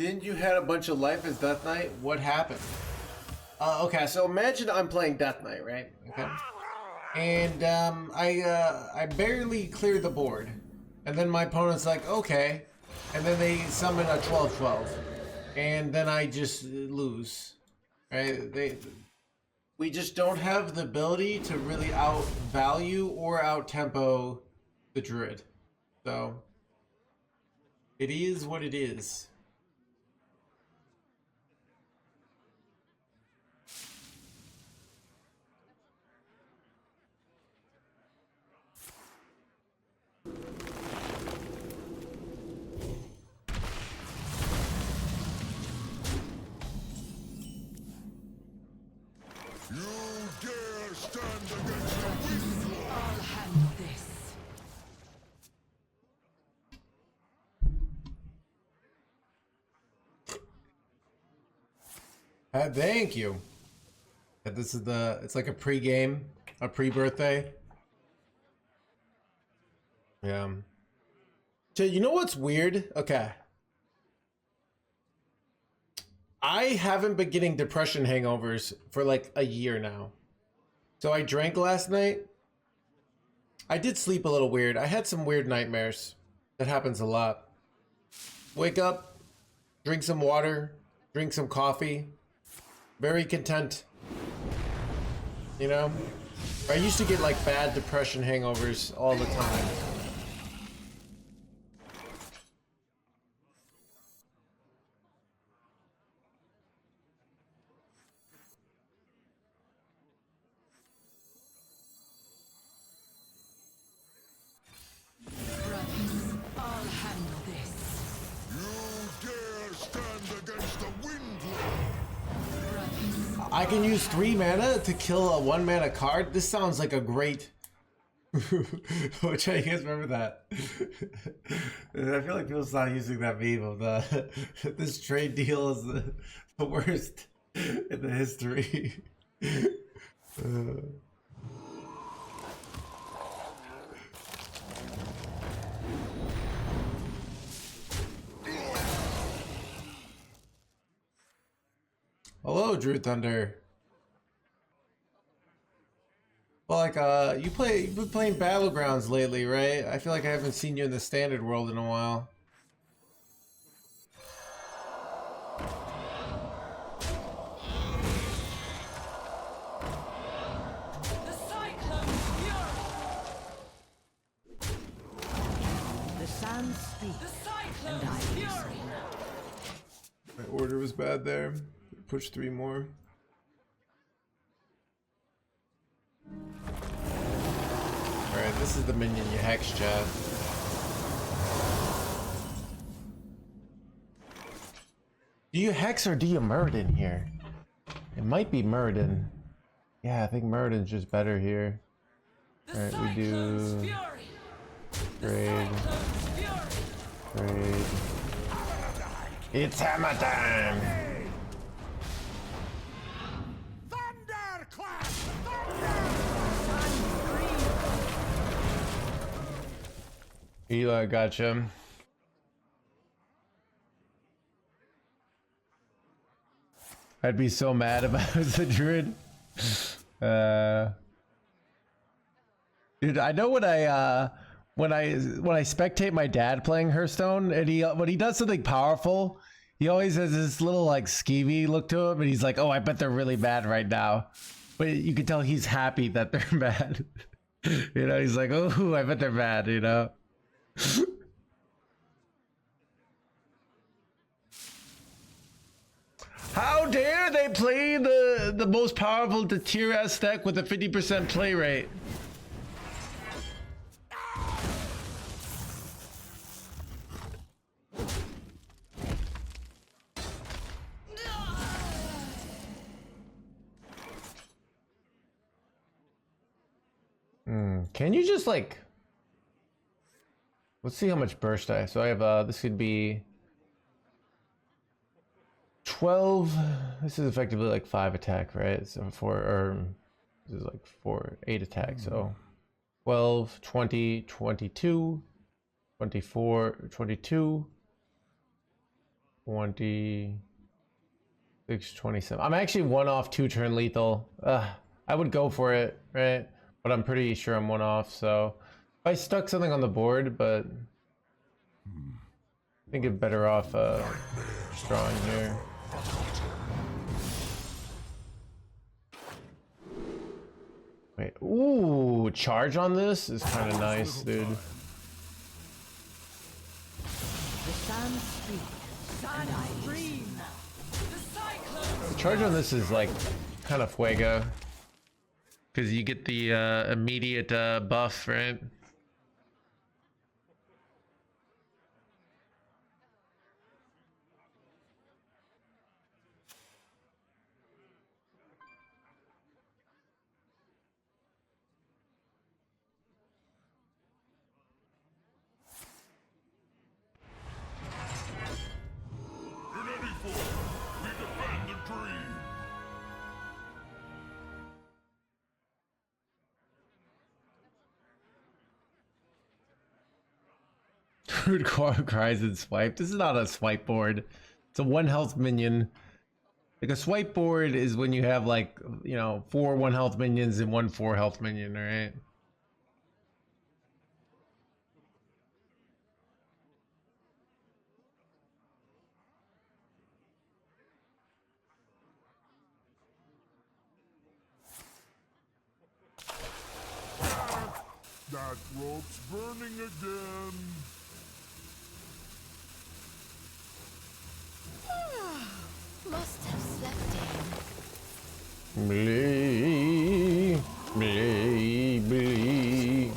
Didn't you had a bunch of life as Death Knight? What happened? Okay, so imagine I'm playing Death Knight, right? Okay. And I barely clear the board. And then my opponent's like, okay. And then they summon a 12/12. And then I just lose. Right? We just don't have the ability to really outvalue or out-tempo the Druid. So it is what it is. Thank you. This is it's like a pre-game, a pre-birthday. Yeah. So you know what's weird? Okay. I haven't been getting depression hangovers for like a year now. So I drank last night. I did sleep a little weird. I had some weird nightmares. That happens a lot. Wake up, drink some water, drink some coffee. Very content. You know? I used to get like bad depression hangovers all the time. I can use 3 mana to kill a 1 mana card. This sounds like a great. Which I guys remember that. I feel like people start using that meme of the this trade deal is the worst in the history. Hello, Drew Thunder. Well, like, you've been playing Battlegrounds lately, right? I feel like I haven't seen you in the standard world in a while. The Cyclone's fury. The sands speak. The Cyclone's fury. My order was bad there. Push 3 more. Alright, this is the minion you hex, chat. Do you hex or do you Muradin here? It might be Muradin. Yeah, I think Muradin's just better here. Alright, we do... Trade. Trade. It's hammer time! Eli, gotcha. I'd be so mad if I was the druid. Dude, I know when I spectate my dad playing Hearthstone, and when he does something powerful, he always has this little like skeevy look to him, and he's like, "Oh, I bet they're really bad right now," but you can tell he's happy that they're bad. You know, he's like, "Oh, I bet they're bad," you know. How dare they play the most powerful tier S deck with a 50% play rate? Can you just like... Let's see how much burst I... So I have, this could be... 12... This is effectively like 5 attack, right? So 4, or... This is like 8 attack, so... 12, 20, 22, 24, 22, 20, 6, 27. I'm actually 1 off 2 turn lethal. I would go for it, right? But I'm pretty sure I'm 1 off, so I stuck something on the board, but I think it's better off drawing here. Wait, ooh, charge on this is kind of nice, dude. The sands speak, and I listen. The charge on this is like kind of fuego, because you get the immediate buff, right? Rude cries and swipe. This is not a swipe board. It's a 1 health minion. Like a swipe board is when you have like, you know, 4 1 health minions and 1 4 health minion, right? That rope's burning again. Must have slept in. Blee, blee, blee.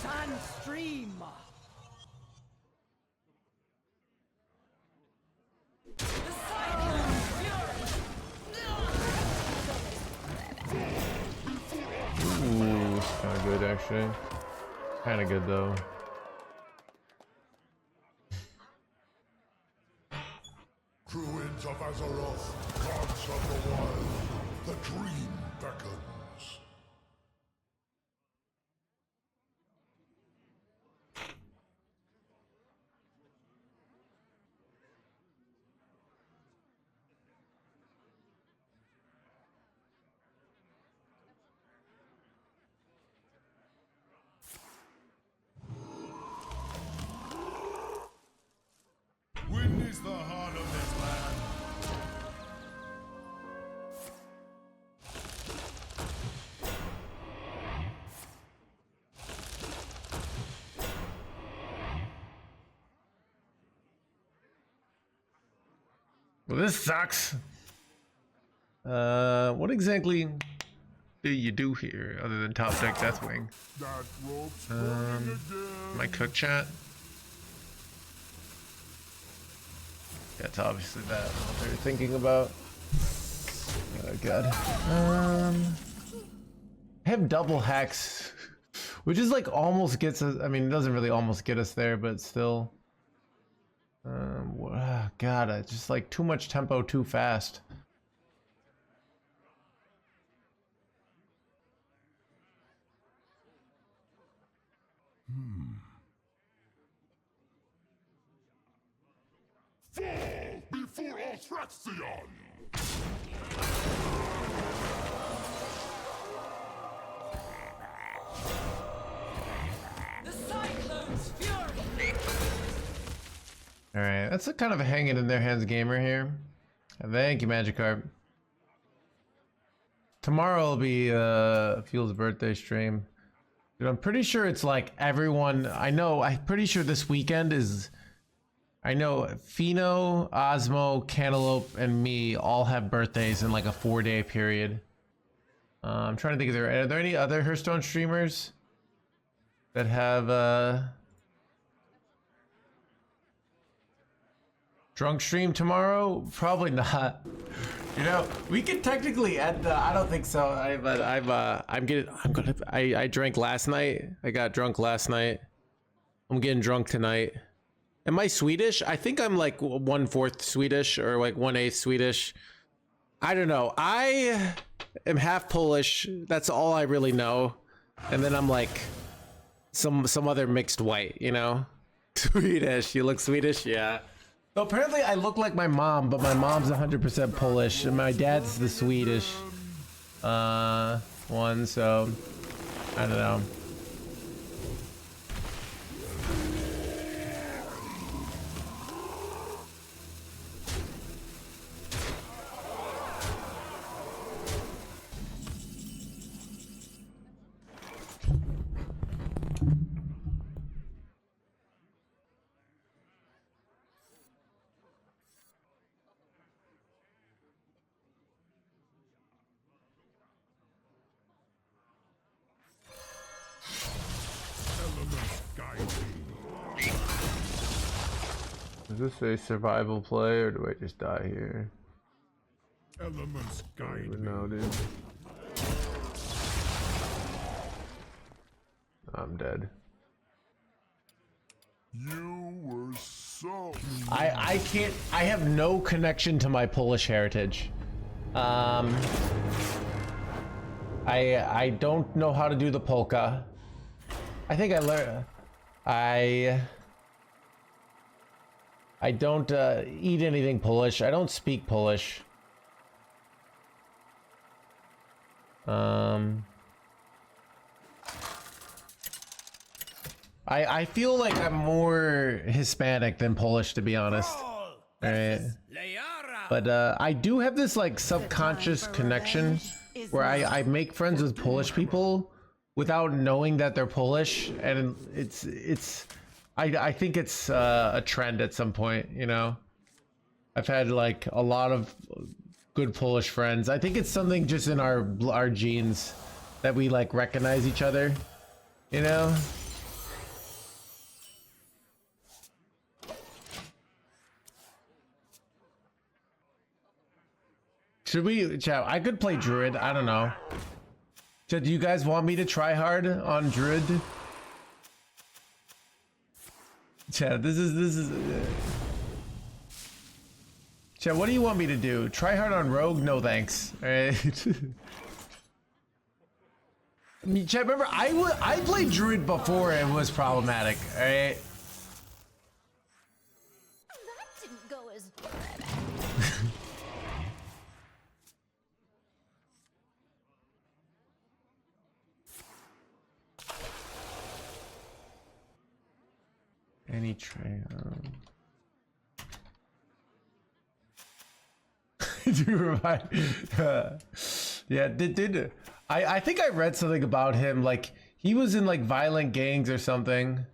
Sand stream. Ooh, it's kind of good actually. Kind of good though. Druids of Azeroth, gods of the wild, the dream beckons. Wind is the heart of this land. Well, this sucks. What exactly do you do here other than top deck Deathwing? That rope's burning again. My cook chat? Yeah, it's obviously that what they're thinking about. Oh god. I have double hacks, which is like almost gets us. I mean, it doesn't really almost get us there, but still. God, I just like too much tempo too fast. Fall before Othraxion! The cyclone's fury. All right, that's a kind of a hanging in their hands gamer here. Thank you, Magikarp. Tomorrow will be Fuel's birthday stream. Dude, I'm pretty sure it's like everyone. I'm pretty sure this weekend is. I know Fino, Osmo, Cantaloupe, and me all have birthdays in like a 4-day period. I'm trying to think, are there any other Hearthstone streamers that have drunk stream tomorrow? Probably not. You know, we could technically end the, I don't think so. I drank last night. I got drunk last night. I'm getting drunk tonight. Am I Swedish? I think I'm like 1/4 Swedish or like 1/8 Swedish. I don't know. I am half Polish. That's all I really know. And then I'm like some other mixed white, you know? Swedish. You look Swedish? Yeah. So apparently I look like my mom, but my mom's 100% Polish and my dad's the Swedish one, so I don't know. Elements guide me. Is this a survival play or do I just die here? Elements guide me. No, dude. I'm dead. You were so. I can't. I have no connection to my Polish heritage. I don't know how to do the polka. I think I learned. I don't eat anything Polish. I don't speak Polish. I feel like I'm more Hispanic than Polish, to be honest. Alright. But I do have this like subconscious connection where I make friends with Polish people without knowing that they're Polish, and I think it's a trend at some point, you know. I've had like a lot of good Polish friends. I think it's something just in our genes that we like recognize each other, you know. Should we, chat? I could play Druid. I don't know. Chat, do you guys want me to try hard on Druid? Chat, this is. Chat, what do you want me to do? Try hard on Rogue? No thanks. All right. I mean, chat, remember I played Druid before it was problematic. All right. That didn't go as Any tray. Do revive. Yeah, did I think I read something about him, like he was in like violent gangs or something.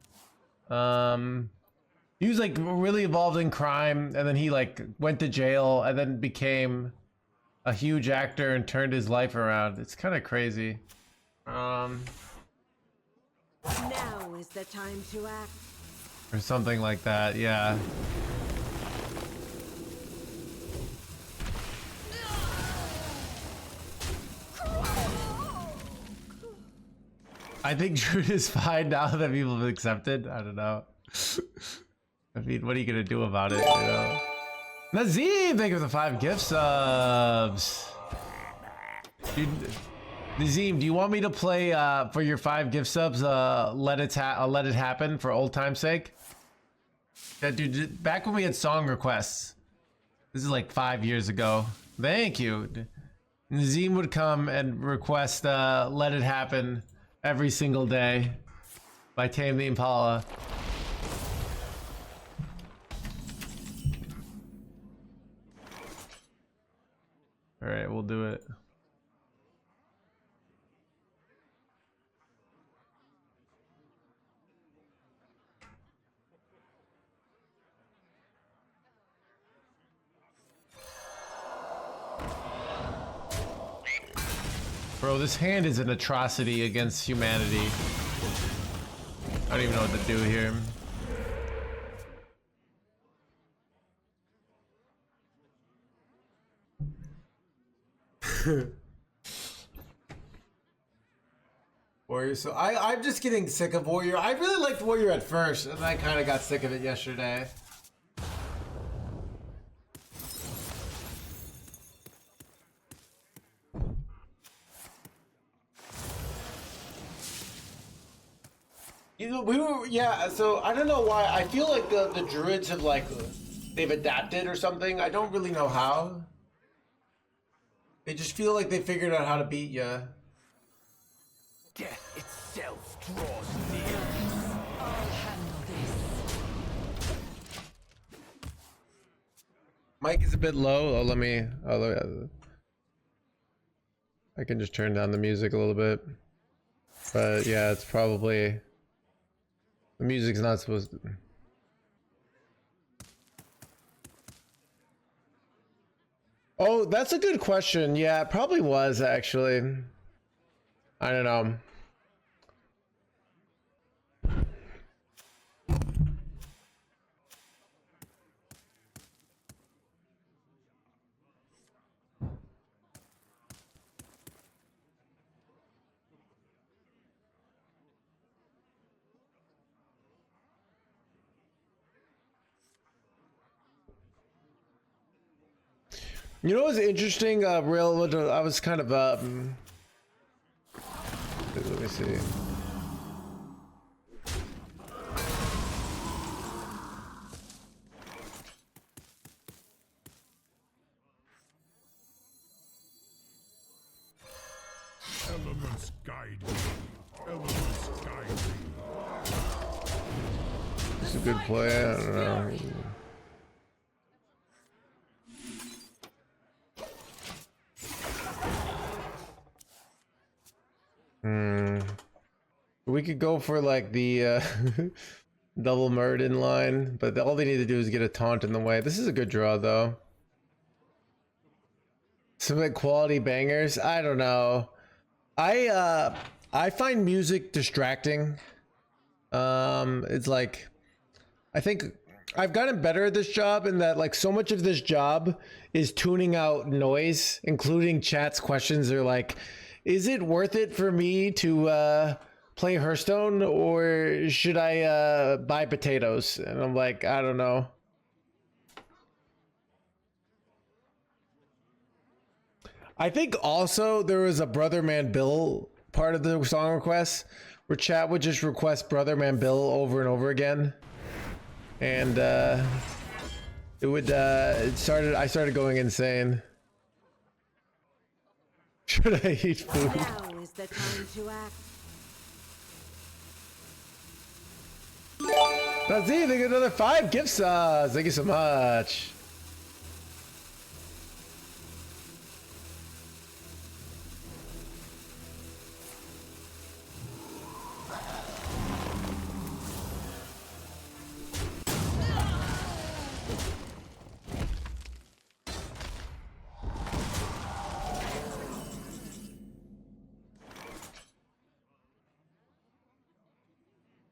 He was like really involved in crime, and then he like went to jail and then became a huge actor and turned his life around. It's kind of crazy. Now is the time to act. Or something like that, yeah. I think Druid is fine now that people have accepted. I don't know. I mean, what are you gonna do about it, you know? Nazim, thank you for the 5 gift subs. Dude, Nazim, do you want me to play for your 5 gift subs? Let it happen for old time's sake. Yeah, dude, back when we had song requests, this is like 5 years ago. Thank you. Nazim would come and request "Let It Happen" every single day by Tame the Impala. All right, we'll do it. Bro, this hand is an atrocity against humanity. I don't even know what to do here. Warrior, so I'm just getting sick of Warrior. I really liked Warrior at first, and I kind of got sick of it yesterday. You know, yeah, so I don't know why. I feel like the druids have, like, they've adapted or something. I don't really know how. They just feel like they figured out how to beat ya. Death itself draws near. I'll handle this. Mic is a bit low. Oh, let me. I can just turn down the music a little bit. But yeah, it's probably. The music's not supposed to. Oh, that's a good question. Yeah, it probably was actually. I don't know. You know what's interesting, real, I was kind of, let me see. Elements guide me. Elements guide me. It's a good play, I don't know. We could go for like the double Murden line, but all they need to do is get a taunt in the way. This is a good draw though. Some like quality bangers. I don't know. I find music distracting. It's like I think I've gotten better at this job in that like so much of this job is tuning out noise, including chat's questions. They're like, is it worth it for me to play Hearthstone or should I buy potatoes? And I'm like, I don't know. I think also there was a Brother Man Bill part of the song request where chat would just request Brother Man Bill over and over again. And it would I started going insane. Should I eat food? Now is the time to act. That's it. They get another 5 gift subs. Thank you so much.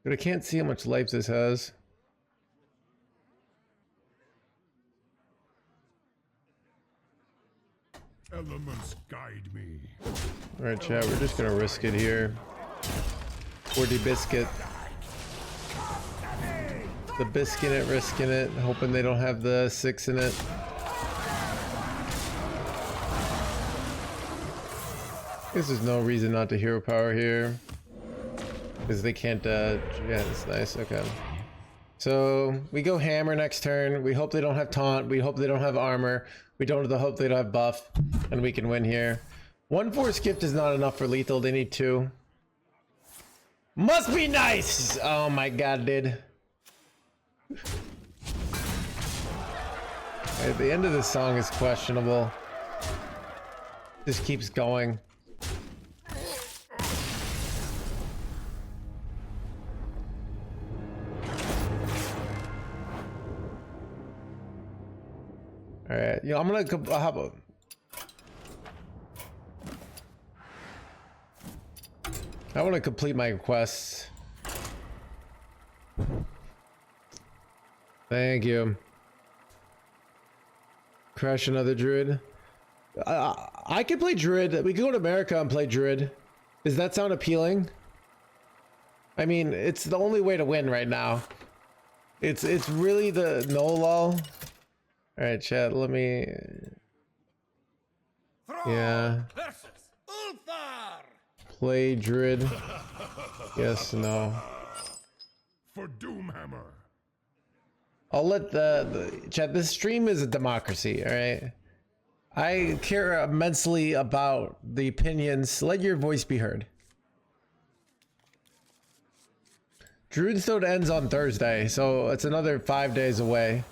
But I can't see how much life this has. Elements guide me. Alright, chat, we're just gonna risk it here. 40 biscuit. The biscuit it, risking it, hoping they don't have the 6 in it. Guess there's no reason not to hero power here. Because they can't, yeah, that's nice, okay. So, we go hammer next turn. We hope they don't have taunt. We hope they don't have armor. We don't hope they don't have buff. And we can win here. 1 force gift is not enough for lethal. They need 2. Must be nice! Oh my god, dude. At the end of this song is questionable. Just keeps going. All right, you know, I'm gonna how about I want to complete my quests. Thank you. Crash another druid. I can play Druid. We can go to America and play Druid. Does that sound appealing? I mean, it's the only way to win right now. It's really the no lull. All right, chat. Let me. Yeah. Play Druid. Yes. No. For Doomhammer. I'll let the chat. This stream is a democracy. All right. I care immensely about the opinions. Let your voice be heard. Druidstone ends on Thursday, so it's another 5 days away.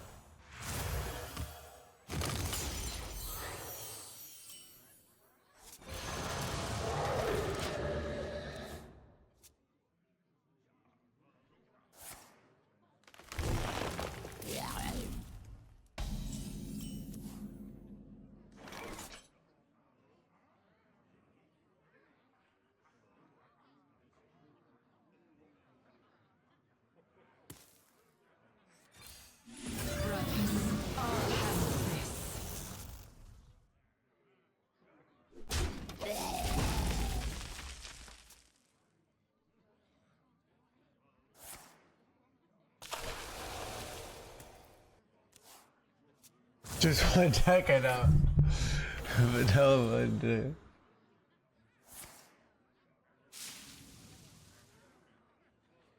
Just one deck, I know. But no,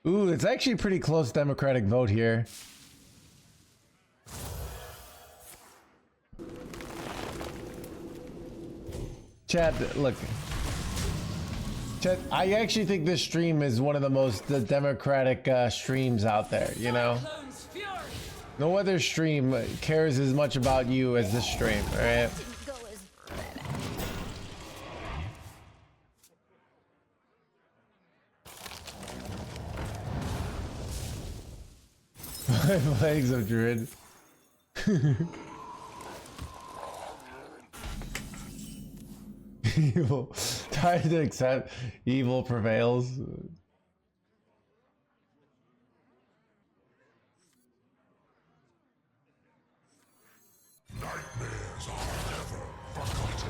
ooh, it's actually a pretty close Democratic vote here. Chad, look. Chad, I actually think this stream is one of the most democratic streams out there, you know? No other stream cares as much about you as this stream, alright? Didn't go as Legs of Druid. Evil. Tired to accept evil prevails. Nightmares are never forgotten.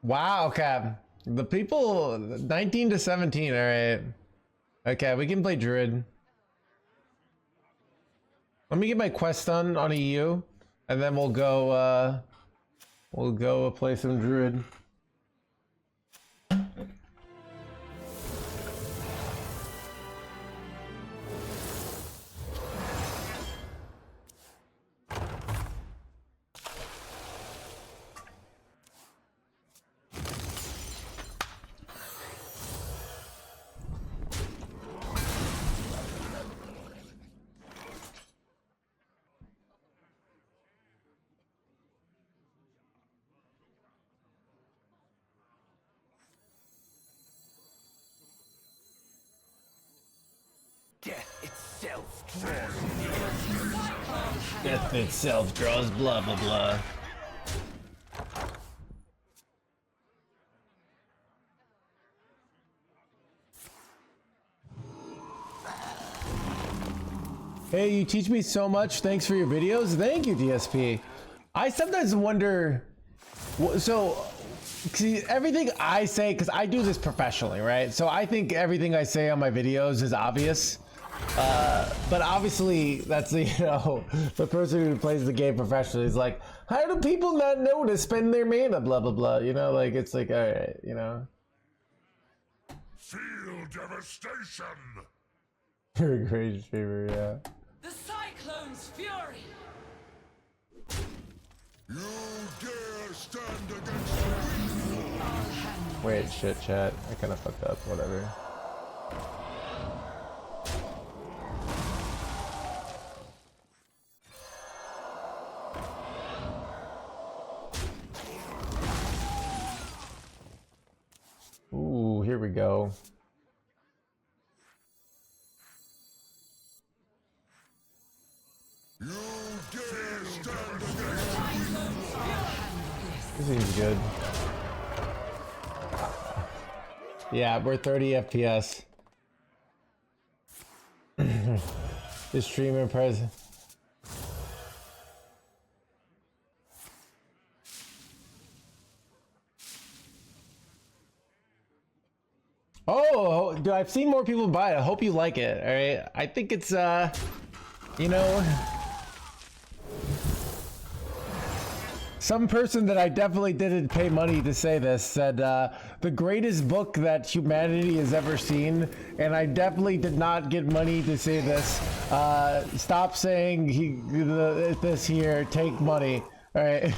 Wow, okay. The people 19 to 17, alright. Okay, we can play Druid. Let me get my quest done on EU, and then we'll go play some Druid. Death itself draws near. Death itself draws blah blah blah. Hey, you teach me so much. Thanks for your videos. Thank you, DSP. I sometimes wonder, so see, everything I say, because I do this professionally, right? So I think everything I say on my videos is obvious. But obviously that's the, you know, the person who plays the game professionally is like, how do people not know to spend their mana, blah, blah, blah, you know, like, it's like, all right, you know. Feel devastation. You're a great streamer, yeah. The cyclone's fury. You dare stand against me? Wait, shit, chat. I kind of fucked up, whatever. Ooh, here we go. You dare stand against This seems good. Yeah, we're 30 FPS. The streamer present. Oh, dude, I've seen more people buy it. I hope you like it. All right, I think it's you know, some person that I definitely didn't pay money to say this said the greatest book that humanity has ever seen, and I definitely did not get money to say this. Stop saying this here. Take money. All right.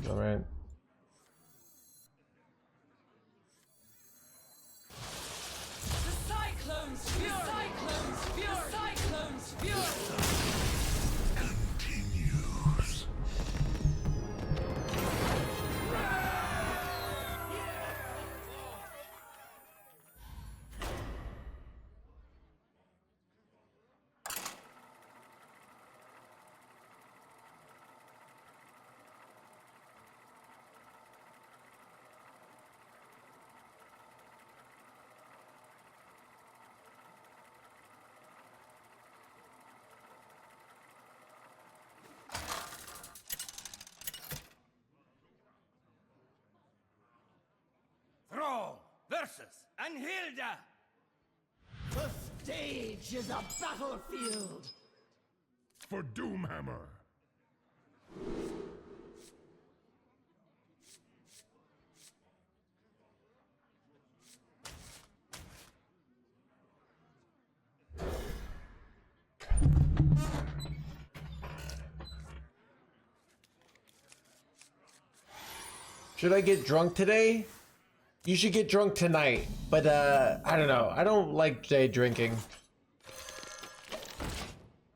All right. The cyclone's fury! Cyclone's fury! Cyclone's fury! continues. Thrall versus Anhilda. The stage is a battlefield. For Doomhammer. Should I get drunk today? You should get drunk tonight, but I don't know. I don't like day drinking.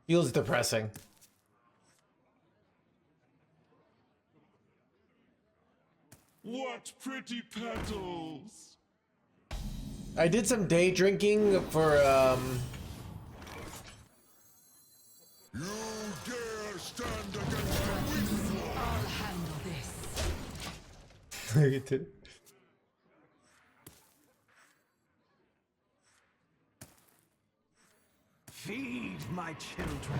Feels depressing. What pretty petals! I did some day drinking for You dare stand against the weak one! I'll handle this. Feed my children.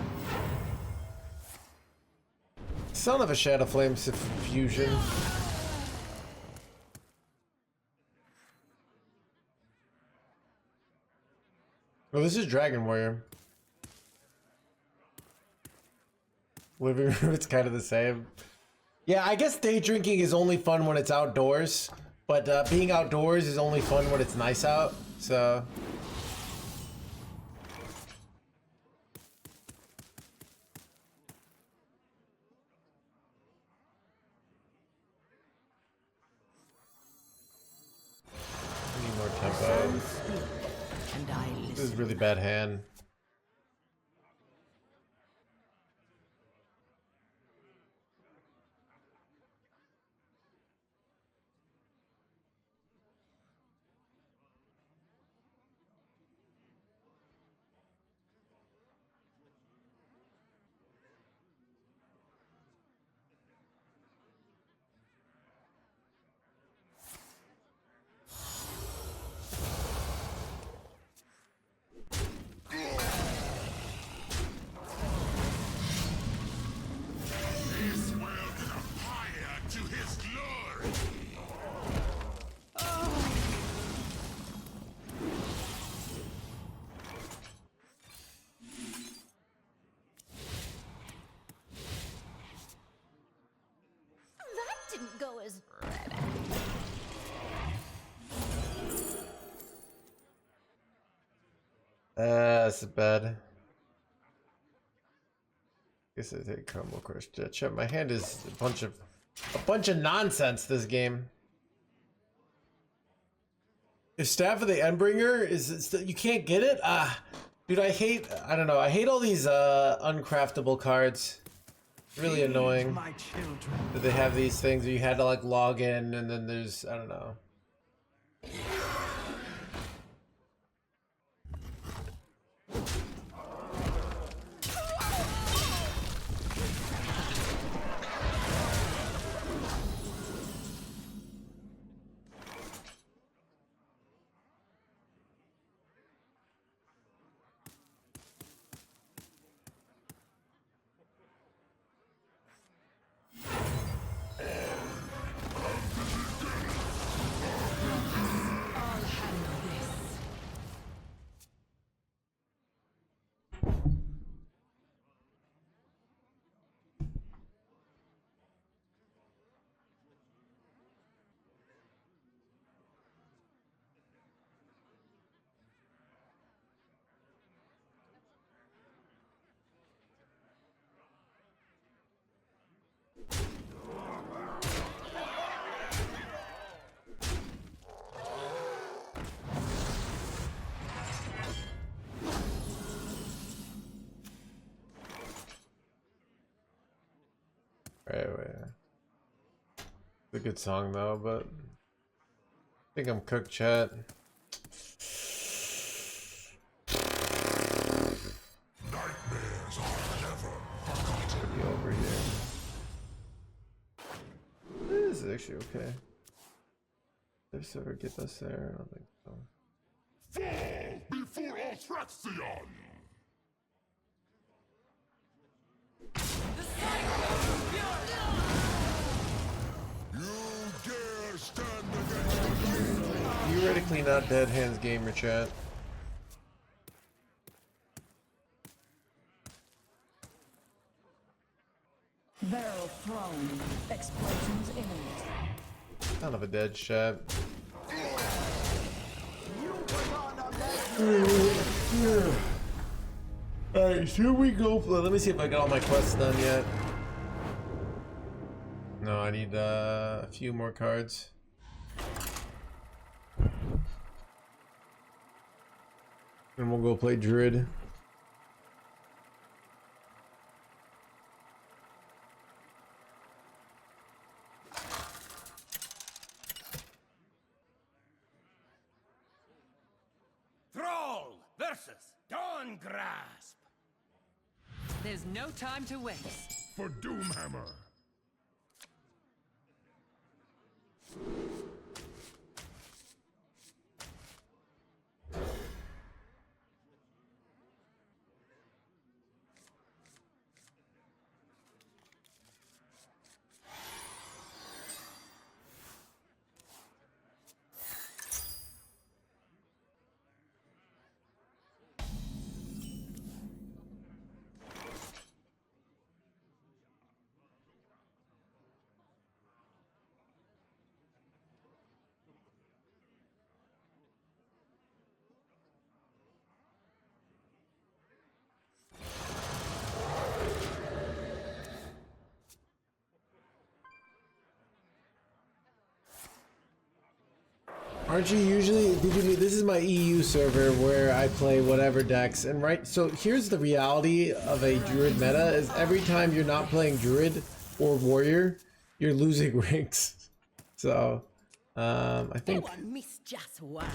son of a Shadow Flame fusion. Oh, this is Dragon Warrior. Living room, it's kind of the same. Yeah, I guess day drinking is only fun when it's outdoors, but being outdoors is only fun when it's nice out, so... Need more tempo. And I This is listen. a really bad hand. This world is a fire to his glory! That didn't go as... That's bad. Guess I take combo crush. Chat, my hand is a bunch of nonsense this game. If Staff of the Endbringer is you can't get it? Dude, I don't know. I hate all these uncraftable cards. Really annoying My children. that they have these things where you had to like log in and then there's, I don't know. I'll handle this. Wait. It's a good song though, but I think I'm cooked, chat. Nightmares are never forgotten. Be over here. This is actually okay. Did this ever get us there? I don't think so. Fall before Atraxion! The cyclone's fury. You dare stand against the Theoretically not dead, NoHandsGamer, chat. Barrel thrown. Explosions imminent. Son of a dead, chat. Alright, here we go. Let me see if I got all my quests done yet. No, I need a few more cards. And we'll go play Druid. Thrall versus Dawn Grasp. There's no time to waste. for Doomhammer. Aren't you usually, this is my EU server where I play whatever decks, and right, so here's the reality of a Druid meta, is every time you're not playing Druid or Warrior, you're losing ranks. So, I think, Miss just one.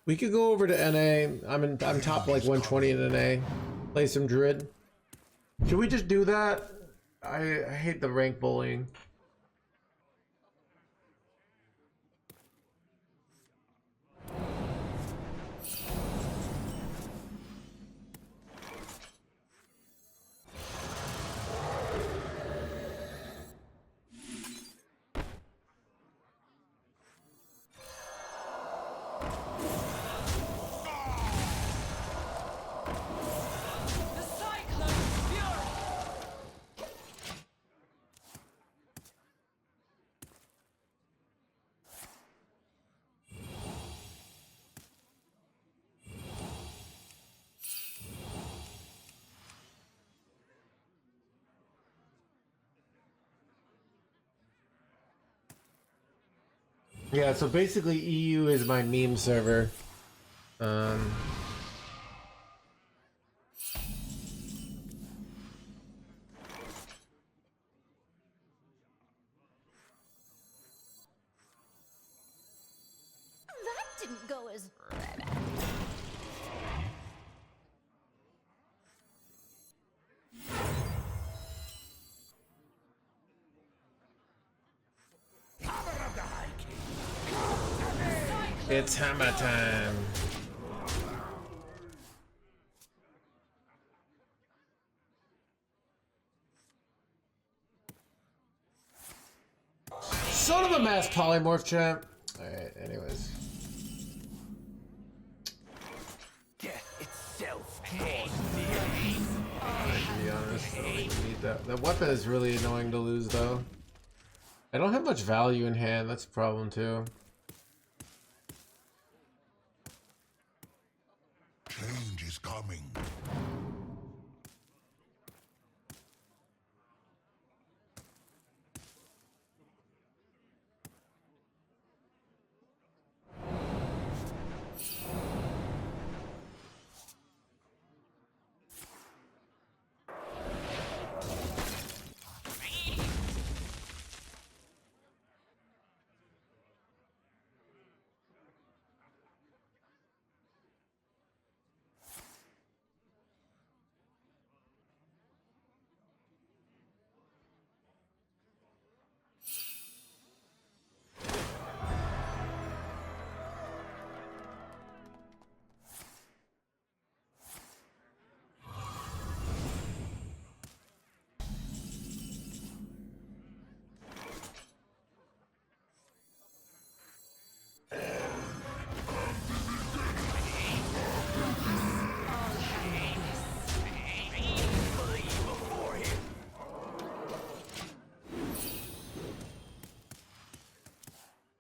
we could go over to NA. I'm top like 120 in NA, play some Druid. Should we just do that? I hate the rank bullying. The cyclone's fury. Yeah, so basically EU is my meme server. didn't go as... It's hammer time. Son of a mass polymorph champ. Alright, anyways. Death itself draws To be honest, I don't even need that. That weapon is really annoying to lose though. I don't have much value in hand, that's a problem too. Change is coming.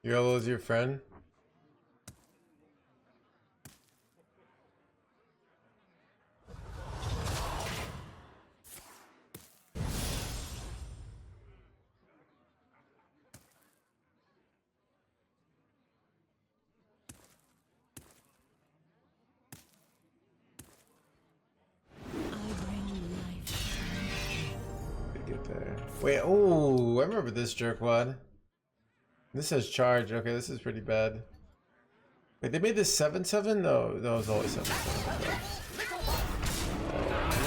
YOLO's your friend? Get there. Wait, oh, I remember this jerkwad. This has charge. Okay, this is pretty bad. Wait, they made this 7/7? No, it was always 7/7.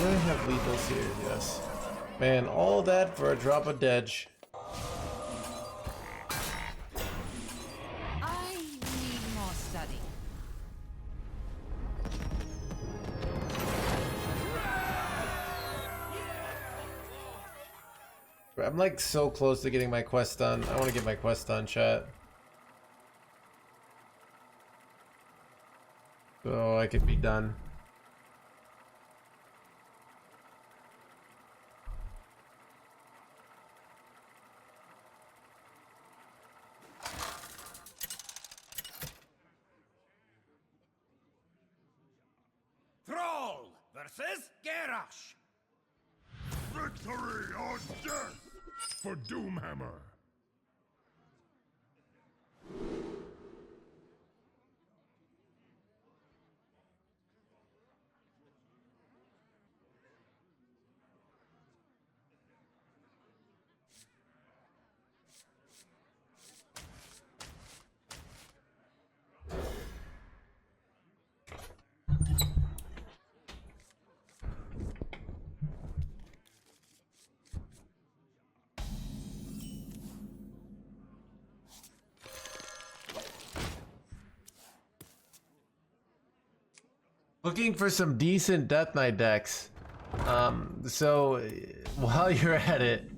Do I have lethals here? Yes. Man, all that for a drop of dedge. I need more study. I'm like so close to getting my quest done. I want to get my quest done, chat. So I could be done. Thrall versus Garrosh. Victory or death for Doomhammer. Looking for some decent Death Knight decks. So while you're at it,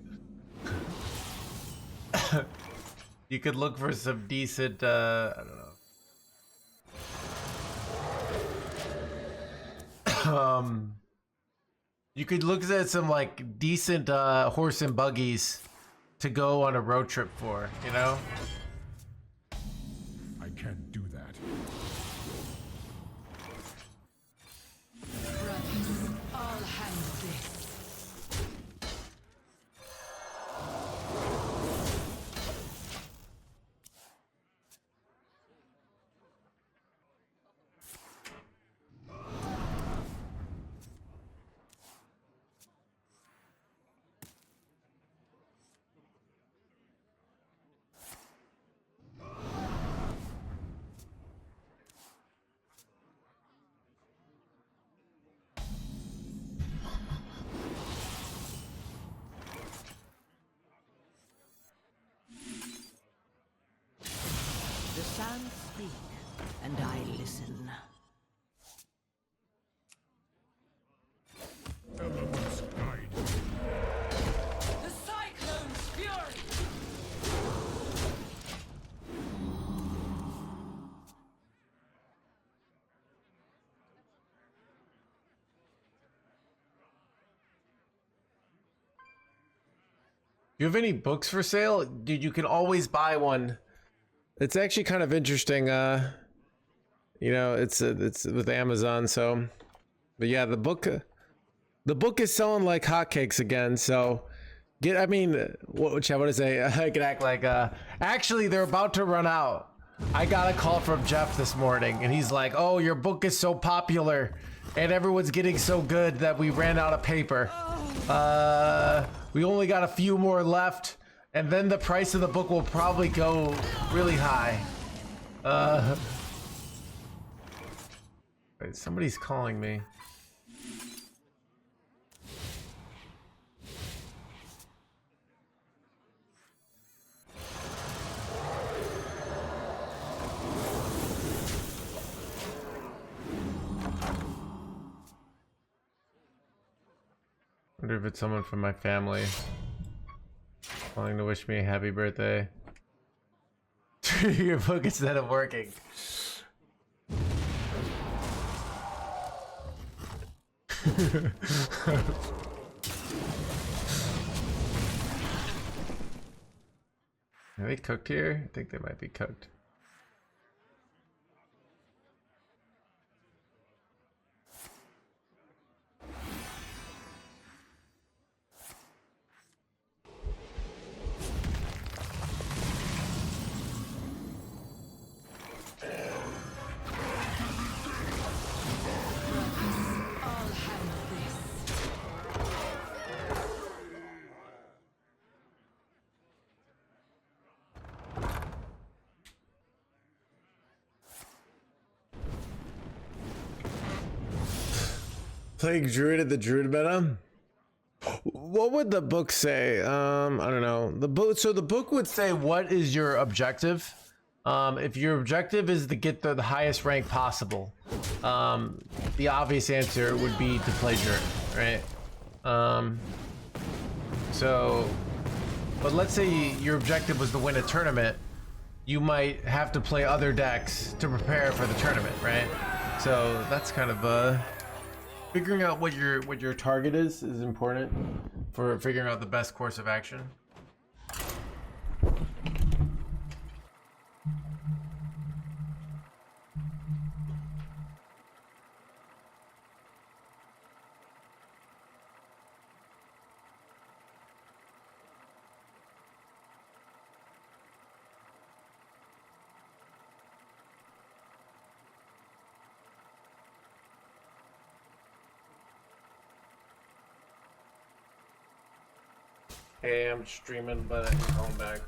you could look for some decent, I don't know. You could look at some like decent horse and buggies to go on a road trip for, you know? I can't do that. All hands this. you have any books for sale? Dude, you can always buy one. It's actually kind of interesting. You know, it's with Amazon, so. But yeah, the book is selling like hotcakes again. So, I mean, what to say? I could act like. Actually, they're about to run out. I got a call from Jeff this morning, and he's like, "Oh, your book is so popular, and everyone's getting so good that we ran out of paper. We only got a few more left, and then the price of the book will probably go really high." Wait, somebody's calling me. Wonder if it's someone from my family calling to wish me a happy birthday. Your book instead of working. Are they cooked here? I think they might be cooked. Playing Druid at the Druid meta? What would the book say? I don't know. The book would say, what is your objective? If your objective is to get the highest rank possible, the obvious answer would be to play Druid, right? But let's say your objective was to win a tournament, you might have to play other decks to prepare for the tournament, right? So that's kind of figuring out what your target is important for figuring out the best course of action. Hey, I'm streaming, but I can call him back.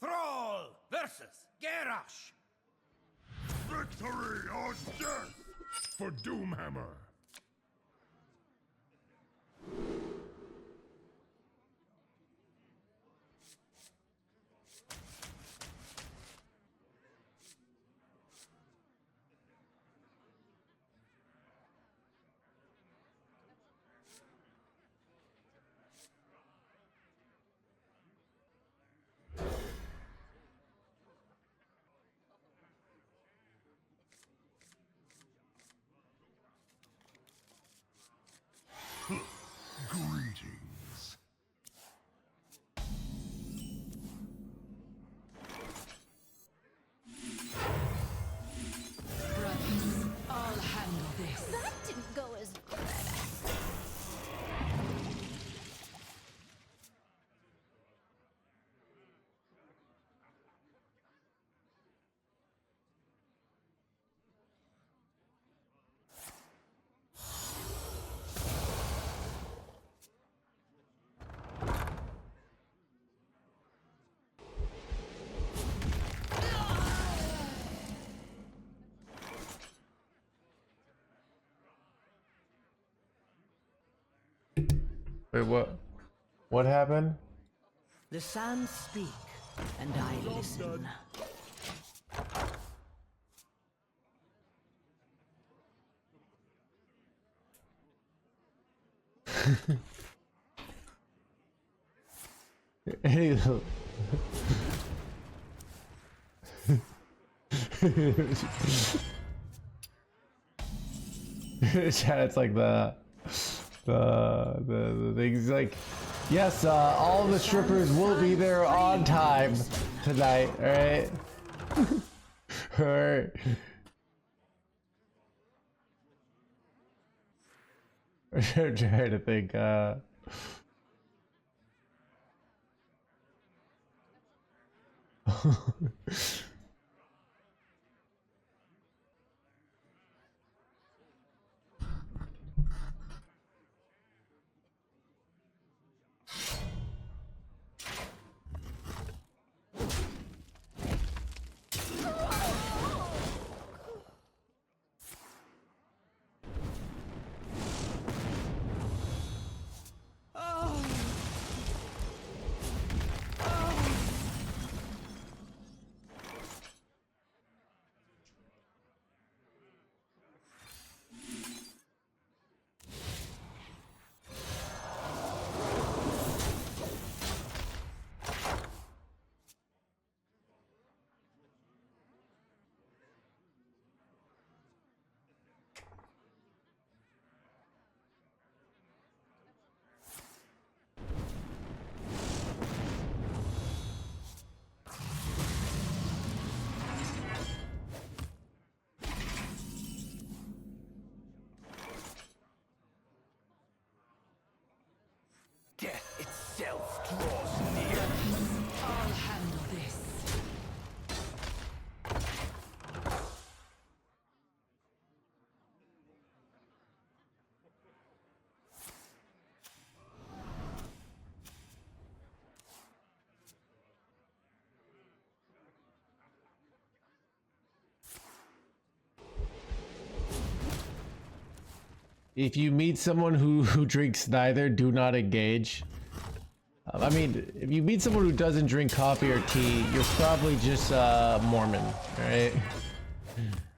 Thrall versus Garrosh. Victory or death for Doomhammer. Greetings. Brothers, I'll handle this. That didn't go as Wait, what happened? The sands speak, and I listen. Hey, chat, it's like the The things like, yes, all the strippers will be there on time tonight. All right. All right. I'm trying to think. Death itself draws near. I'll handle this. If you meet someone who drinks neither, do not engage. I mean, if you meet someone who doesn't drink coffee or tea, you're probably just Mormon, right?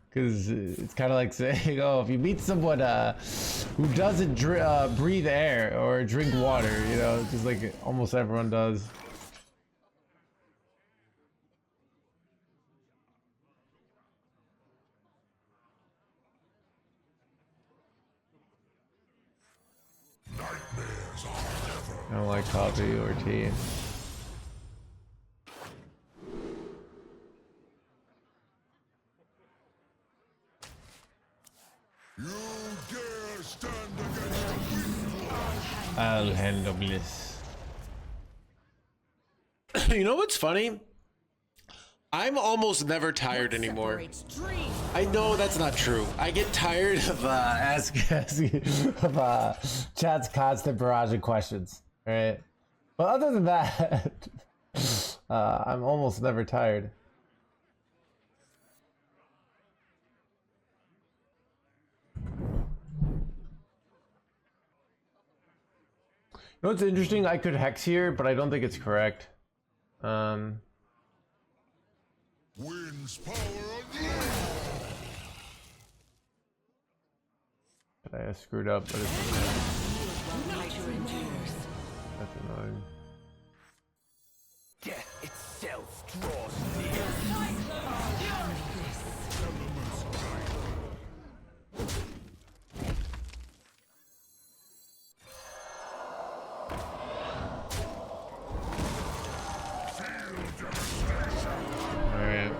Because it's kind of like saying, oh, if you meet someone who doesn't breathe air or drink water, you know, just like almost everyone does. I don't like coffee or tea. You dare stand against the wind? I'll handle this. You know what's funny? I'm almost never tired anymore. I know that's not true. I get tired of asking chat's constant barrage of questions, right? But other than that, I'm almost never tired. You know what's interesting? I could hex here, but I don't think it's correct. Wind's power on you. I screwed up, but it's okay. That's annoying. Death itself draws near. Alright.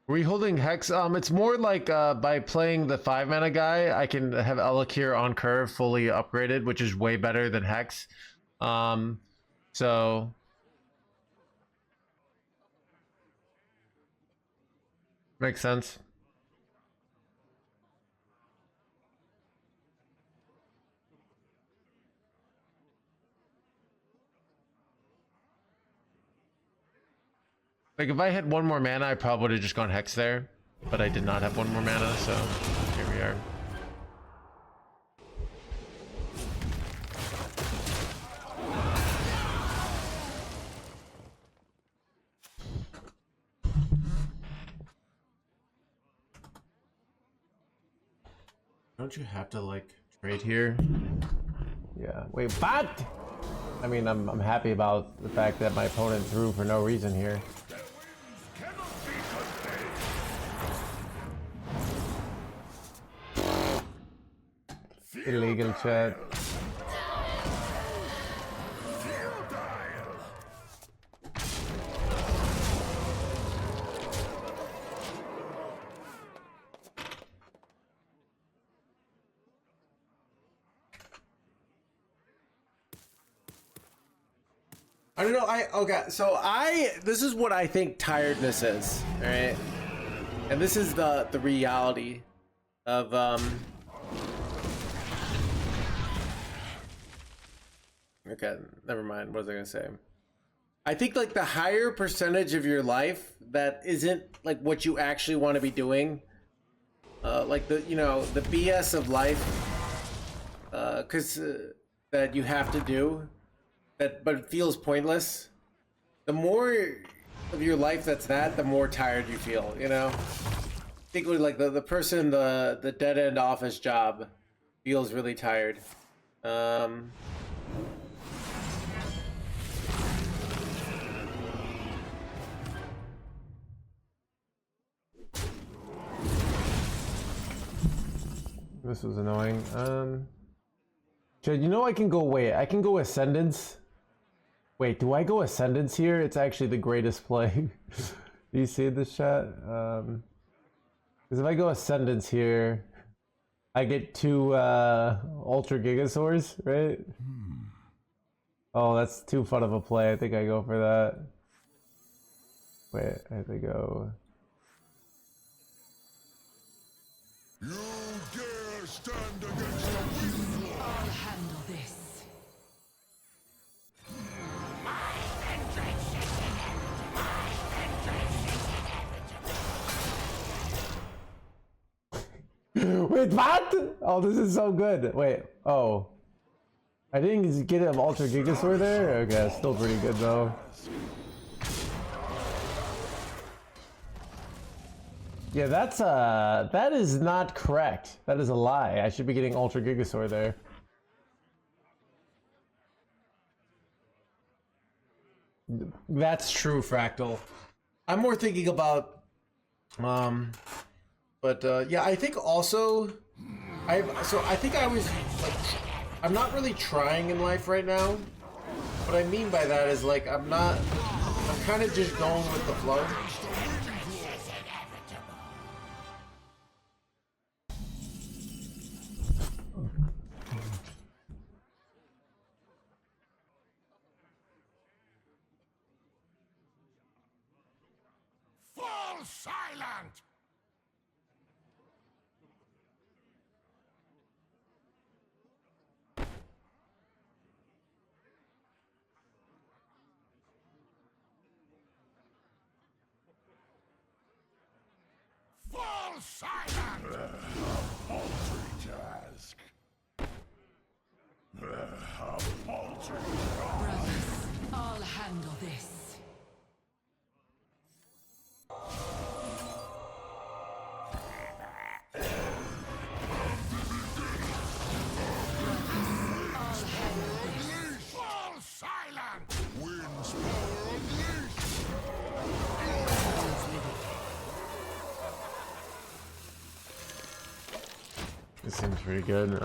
Are we holding Hex? It's more like by playing the 5-mana guy, I can have Elixir on curve fully upgraded, which is way better than Hex. So makes sense. Like if I had one more mana, I probably would have just gone Hex there, but I did not have one more mana, so here we are. Don't you have to like trade here? Yeah. Wait, what? I mean, I'm happy about the fact that my opponent threw for no reason here. Illegal chat. I don't know. Okay. So this is what I think tiredness is. All right, and this is the reality of Okay, never mind. What was I gonna say? I think like the higher percentage of your life that isn't like what you actually want to be doing, like the the BS of life, that you have to do, but it feels pointless. The more of your life that's that, the more tired you feel. Particularly like the person the dead end office job feels really tired. This was annoying. Chad, I can go, wait, I can go Ascendance. Wait, do I go Ascendance here? It's actually the greatest play. Do you see this chat? Because if I go Ascendance here, I get 2 Ultra Gigasaurs, right? Oh, that's too fun of a play. I think I go for that. Wait, I have to go. You dare stand against the will? I'll handle this. Wait, what? Oh, this is so good. Wait, oh. I didn't get an Ultra Gigasaur there? Okay, still pretty good though. Yeah, that is not correct. That is a lie. I should be getting Ultra Gigasaur there. That's true, Fractal. I'm more thinking about, yeah, I think also, I think I was like, I'm not really trying in life right now. What I mean by that is like, I'm kind of just going with the flow. Fall silent! Fall silent! A paltry task. A paltry task. Brothers, I'll handle this. Fall silent! Wind's power unleashed! This seems pretty good.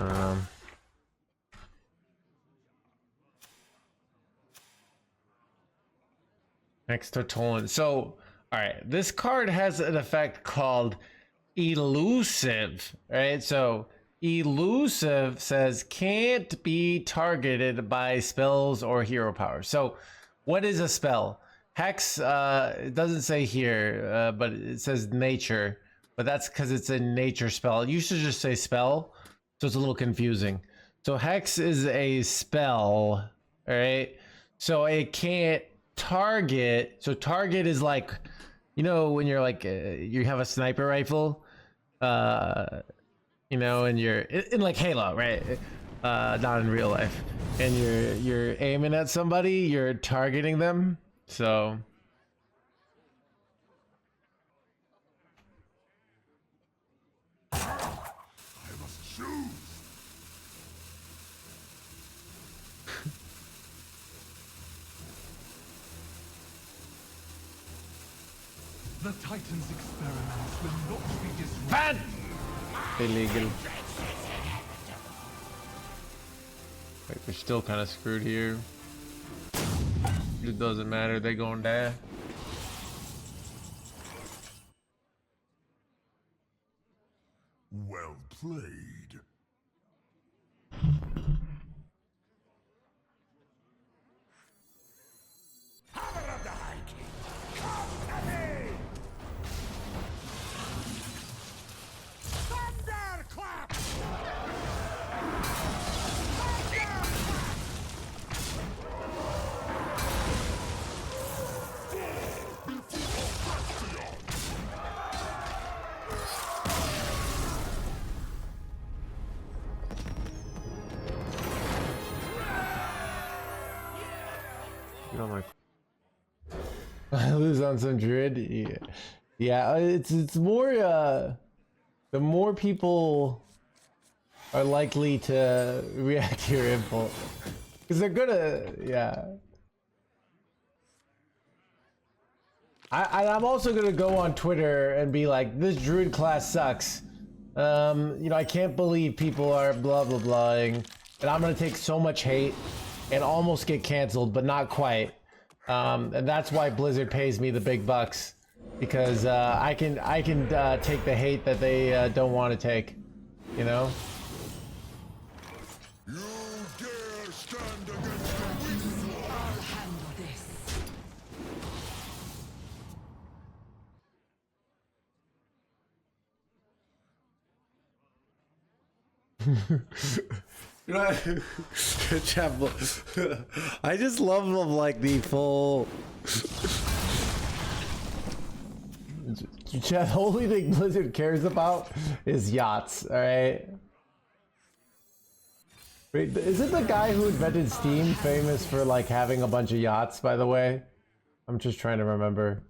Next to Tolan. So, alright, this card has an effect called Elusive. Right? So, Elusive says can't be targeted by spells or hero power. So, what is a spell? Hex, it doesn't say here, but it says nature. But that's because it's a nature spell. It used to just say spell, so it's a little confusing. So Hex is a spell, alright? So it can't target. So target is like, when you're like, you have a sniper rifle, and you're in like Halo, right? Not in real life. And you're aiming at somebody, you're targeting them. So The Titan's experiments will not be disrupted. bad. Illegal. Like, we're still kind of screwed here. It doesn't matter, they gonna die. Well played. Hammer of the High King! Come to me! Thunderclap! You know, like I lose on some druid. Yeah, yeah. It's more. The more people are likely to react to your impulse, because they're gonna. Yeah. I'm also gonna go on Twitter and be like, this druid class sucks. You know, I can't believe people are blah blah blahing, and I'm gonna take so much hate and almost get canceled, but not quite. And that's why Blizzard pays me the big bucks, because I can take the hate that they don't want to take, you know. You dare stand against the weak one? I'll handle this. You know, Chapel, I just love them like the full. The only thing Blizzard cares about is yachts. All right. Wait, isn't the guy who invented Steam famous for like having a bunch of yachts? By the way, I'm just trying to remember.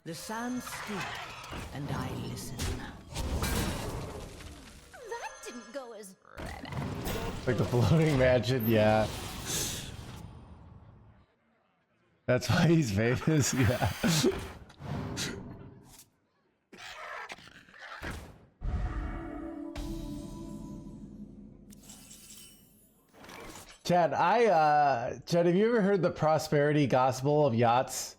The sands speak, and I listen. That didn't go as... Like the floating mansion, yeah. That's why he's famous, yeah. Chad, Chad, have you ever heard the prosperity gospel of yachts?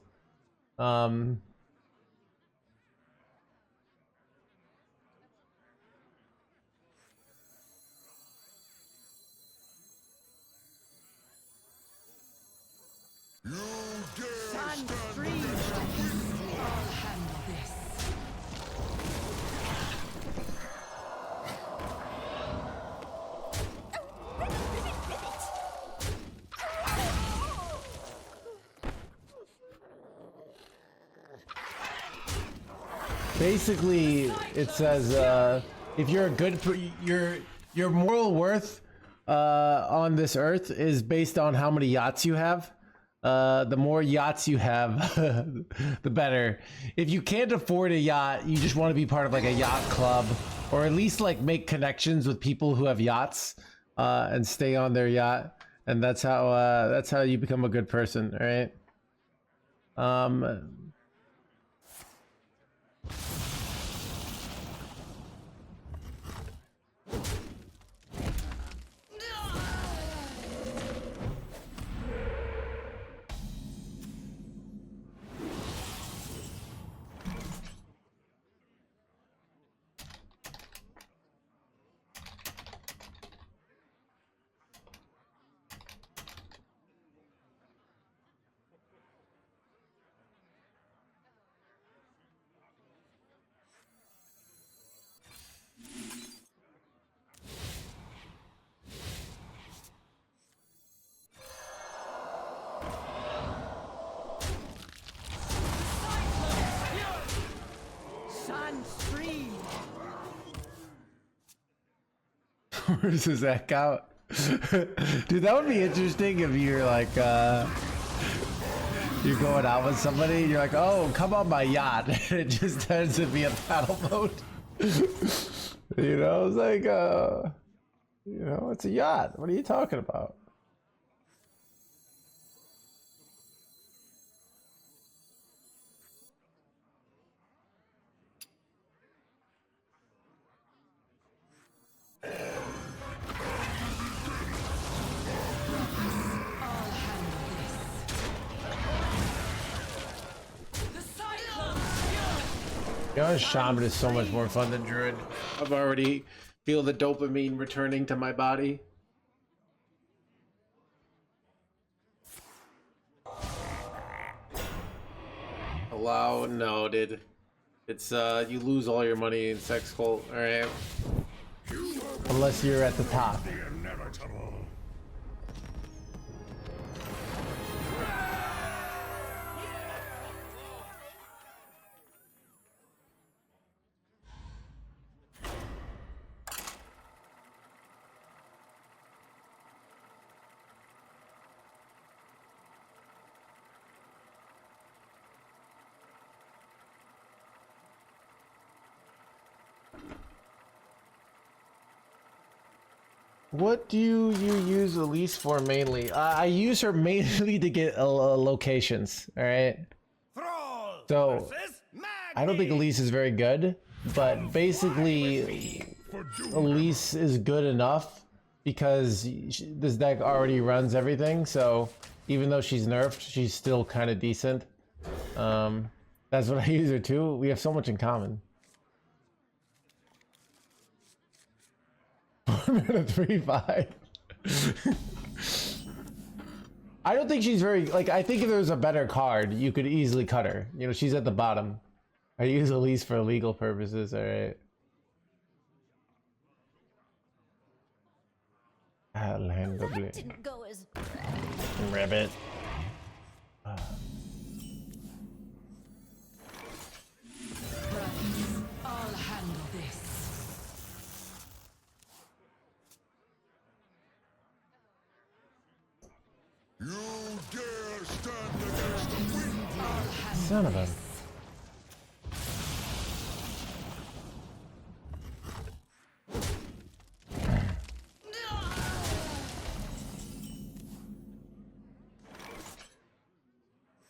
You dare Stand stand free. against the weak one? I'll handle this. Basically, it says if you're a good, your moral worth on this earth is based on how many yachts you have. The more yachts you have, the better. If you can't afford a yacht, you just want to be part of like a yacht club, or at least like make connections with people who have yachts and stay on their yacht, and that's how you become a good person, all right? Sands free. Where does that count? Dude, that would be interesting if you're like, you're going out with somebody and you're like, oh, come on my yacht. And it just turns to be a paddle boat. You know, it's like, you know, it's a yacht. What are you talking about? You know, Shaman is so much more fun than Druid. I've already feel the dopamine returning to my body. Allow? No, dude. It's, you lose all your money in Sex Cult, alright? Unless you're at the top. The inevitable. What do you use Elise for mainly? I use her mainly to get locations, alright? So, I don't think Elise is very good, but basically, Elise is good enough because this deck already runs everything, so even though she's nerfed, she's still kind of decent. That's what I use her to. We have so much in common. 3-5. I don't think she's very, like, I think if there was a better card, you could easily cut her. You know, she's at the bottom. I use Elise for legal purposes, alright. That didn't go as... Rabbit. I'll handle this. You dare stand against the wind? Son of a...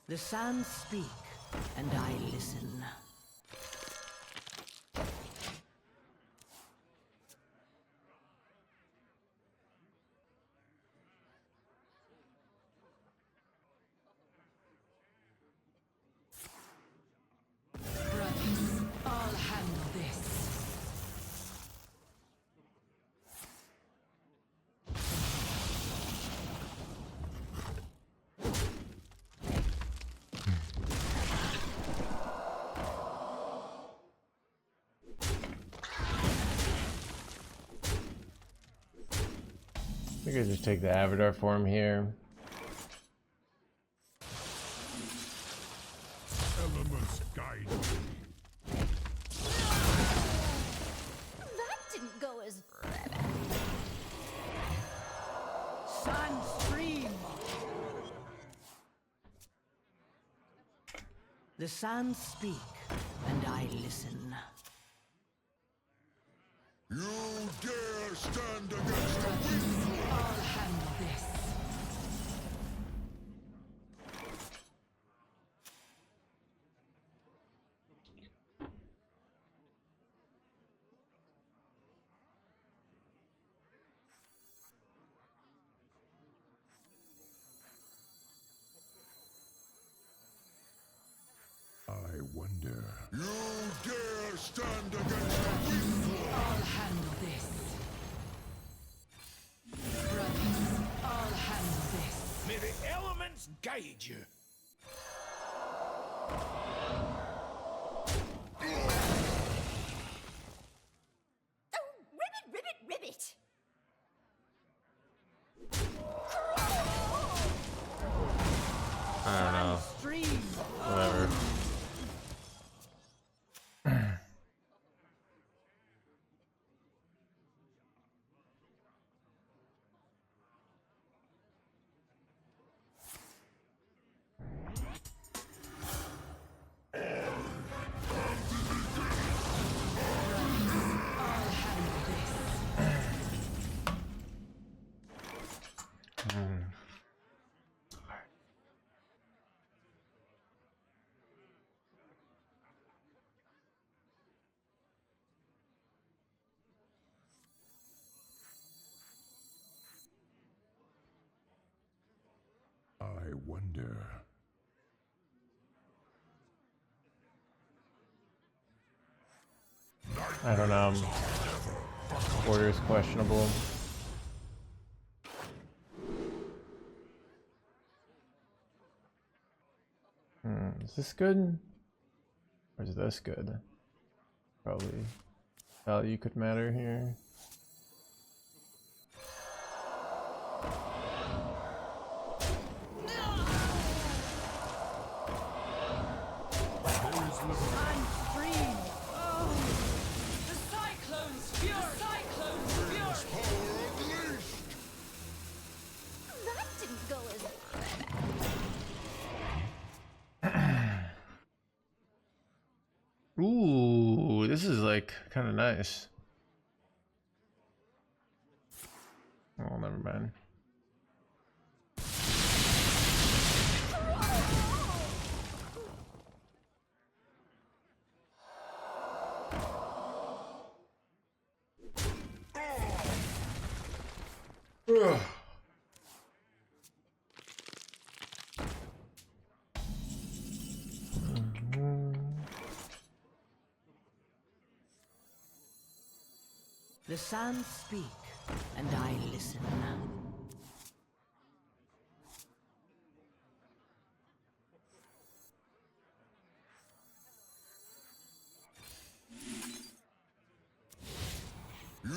The sands speak, and I listen. Brothers, I'll handle this. I think I just take the Avatar form here. Elements guide me. That didn't go as... Sun stream. The sands speak, and I listen. You dare stand against the wind? I'll handle this. I wonder. You dare stand against the wind? I'll handle this. Brothers, I'll handle this. May the elements guide you. Oh, ribbit! I don't know. Stream. Whatever. I'll handle this. I wonder. I don't know. Order is questionable. Is this good? Or is this good? Probably value could matter here. I'm free. Oh, the cyclone's fury. Cyclone's fury. That didn't go as Ooh, this is like kind of nice. Oh, never mind. Ugh. The sands speak, and I listen. You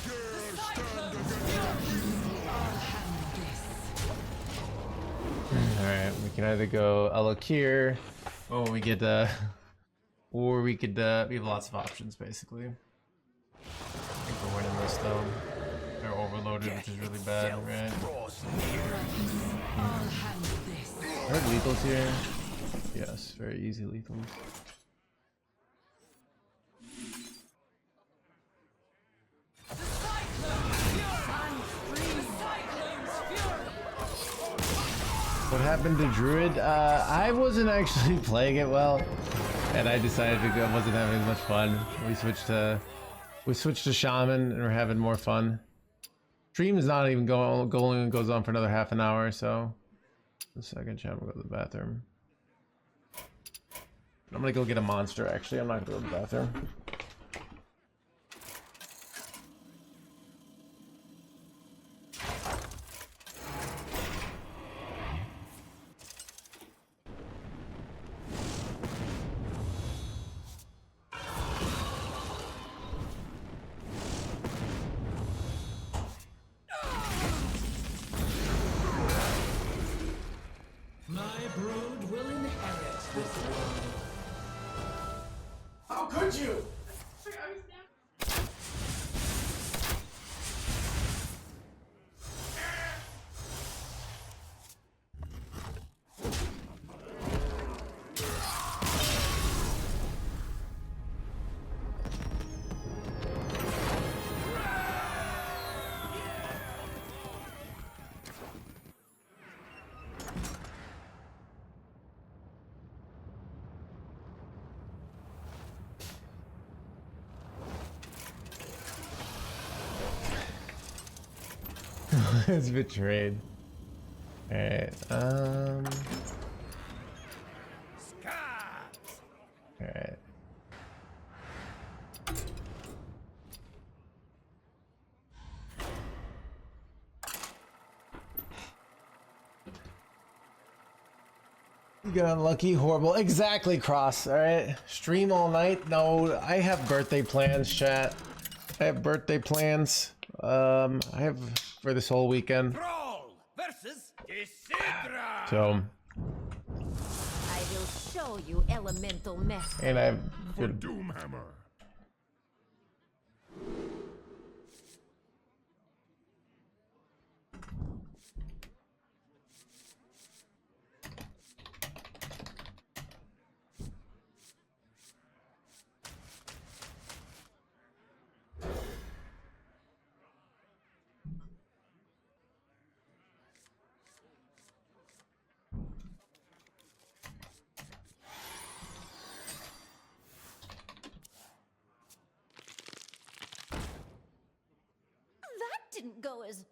dare stand against Alright, we can either go Alokir, or we could we have lots of options basically. I think we're winning this though. They're overloaded, which is really bad, right? I'll handle this. I heard lethals here. Yes, very easy lethals. The cyclone's fury. I'm free. The cyclone's fury. What happened to Druid? I wasn't actually playing it well, and I decided to go. I wasn't having as much fun. We switched to Shaman, and we're having more fun. Stream is not even going goes on for another half an hour, so the second chat will go to the bathroom. I'm gonna go get a monster. Actually, I'm not gonna go to the bathroom. My brood will inherit this world. How could you? It's betrayed. Alright, alright. You got unlucky, horrible. Exactly, Cross. Alright. Stream all night? No, I have birthday plans, chat. I have birthday plans. I have for this whole weekend. Brawl versus Isidra. So, I will show you elemental mess. and I have for good. Doomhammer. That didn't go as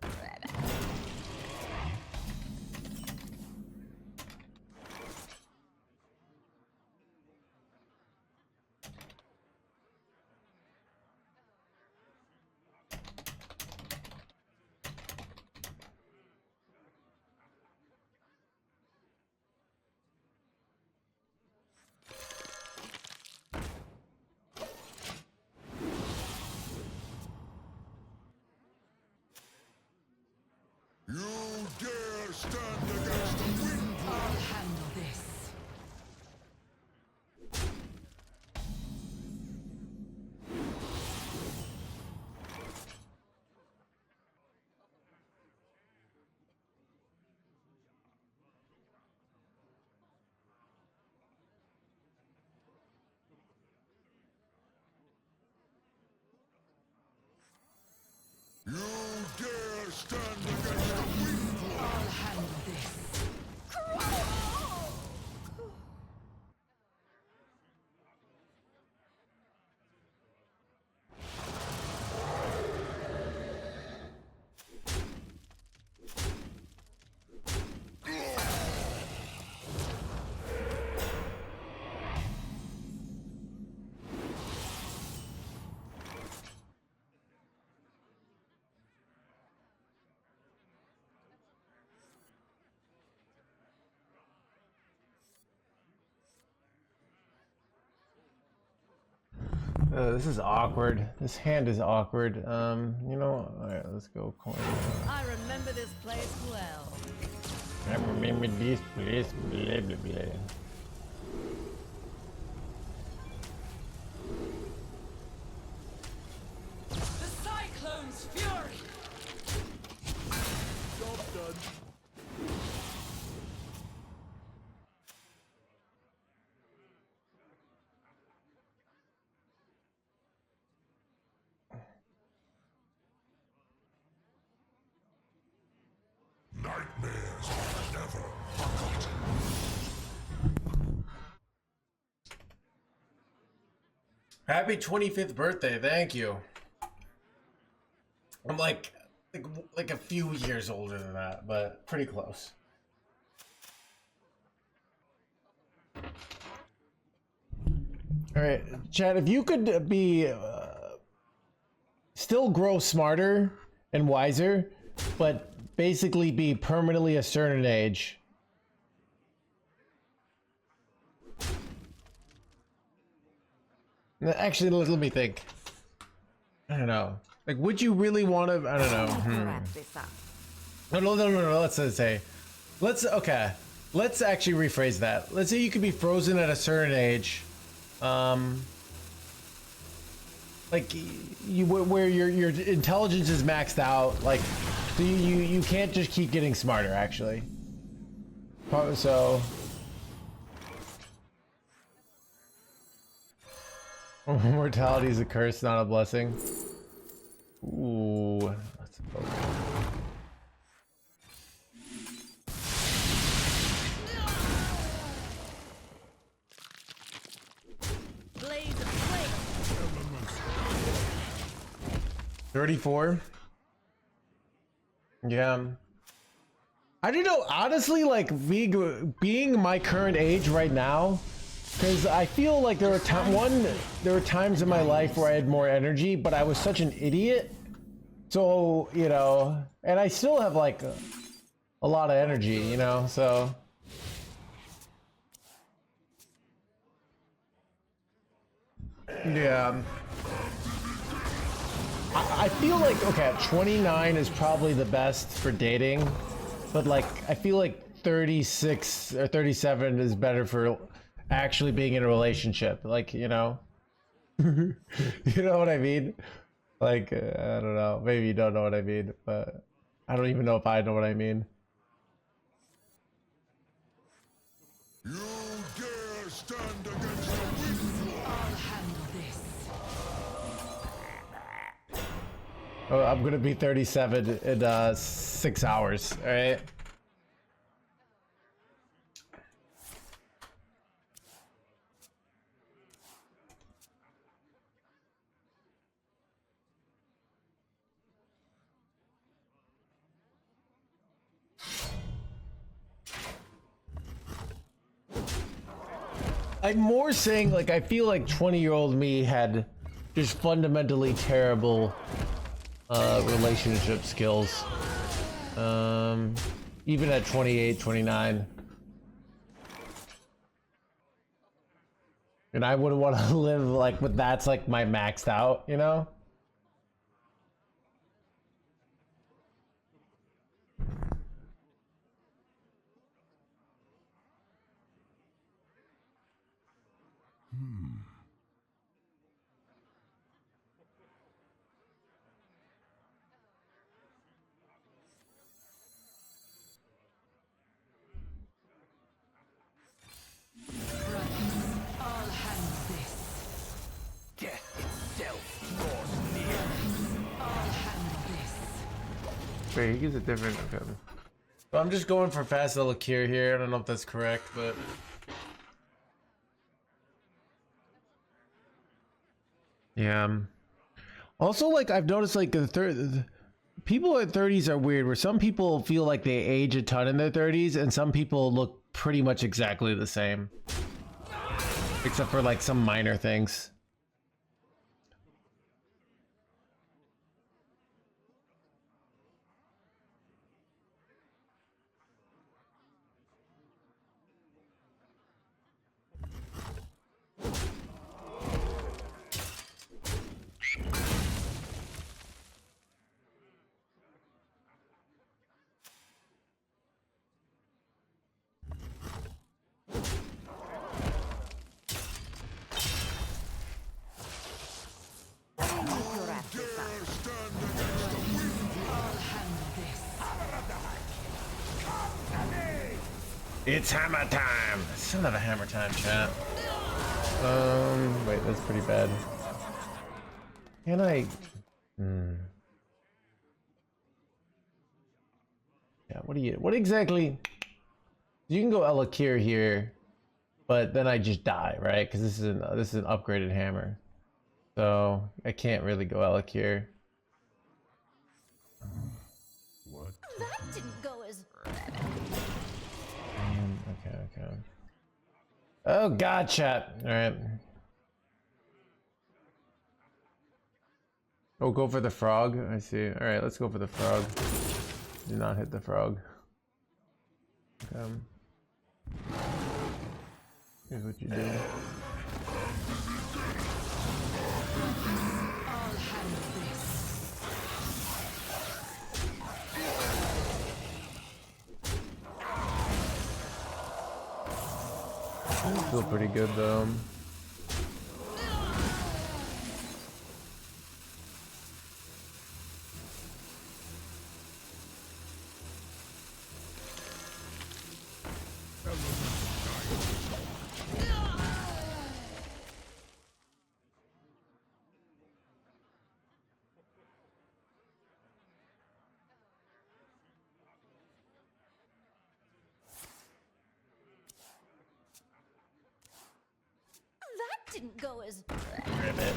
This is awkward. This hand is awkward. You know, alright, let's go coin. I remember this place well. I remember this place, blah blah blah. The cyclone's fury. Job done. Nightmares are never forgotten. Happy 25th birthday, thank you. I'm like a few years older than that, but pretty close. All right, Chad, if you could be still grow smarter and wiser, but basically be permanently a certain age. Actually, let me think. I don't know. Like, would you really want to? I don't know. Wrap this up. No. Let's say, okay. Let's actually rephrase that. Let's say you could be frozen at a certain age, like where your intelligence is maxed out. Like, so you can't just keep getting smarter. Actually, so. Mortality is a curse, not a blessing. Ooh, that's okay. Blaze of flame. 34. Yeah. I don't know. Honestly, like being my current age right now. Because I feel like there were times in my life where I had more energy, but I was such an idiot. So, you know, and I still have like a lot of energy, you know, so. Yeah. I feel like, okay, 29 is probably the best for dating, but like, I feel like 36 or 37 is better for actually being in a relationship, like, you know. You know what I mean? Like, I don't know, maybe you don't know what I mean, but I don't even know if I know what I mean. You dare stand against the weak? I'll handle this. Oh, I'm gonna be 37 in 6 hours, all right? I'm more saying, like, I feel like 20-year-old me had just fundamentally terrible relationship skills. Even at 28, 29. And I wouldn't want to live like with that's like my maxed out, you know? I'll handle this. Death itself draws near. I'll handle this. Wait, he gives a different. Okay. So I'm just going for fast liqueur here. I don't know if that's correct, but. Yeah. Also, like, I've noticed, like, people at 30s are weird, where some people feel like they age a ton in their 30s, and some people look pretty much exactly the same. Except for, like, some minor things. It's hammer time. Son of a hammer time, chat. Wait, that's pretty bad. Can I? Yeah. What exactly? You can go Elakir here, but then I just die, right? Because this is an upgraded hammer, so I can't really go Elakir. That didn't go as... Okay. Oh god, chat. Alright. Oh, go for the frog. I see. Alright, let's go for the frog. Do not hit the frog. Here's what you do. Feel pretty good though. That didn't go as... Ribbit.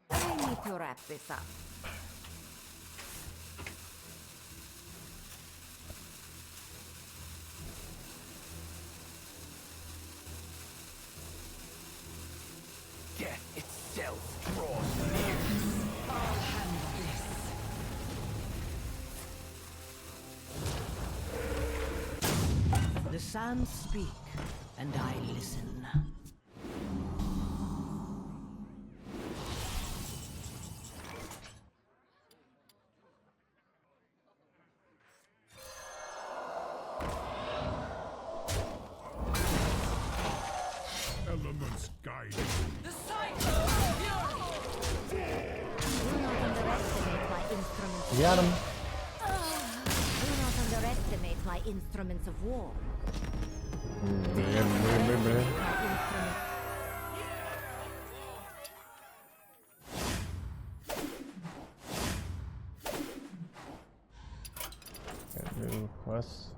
I need to wrap this up. Death itself draws near. I'll handle this. The sands speak, and I listen. Elements guide. The cycle of fury! Do not underestimate my instruments. You got him. Do not underestimate my instruments of war. My instruments. New quests.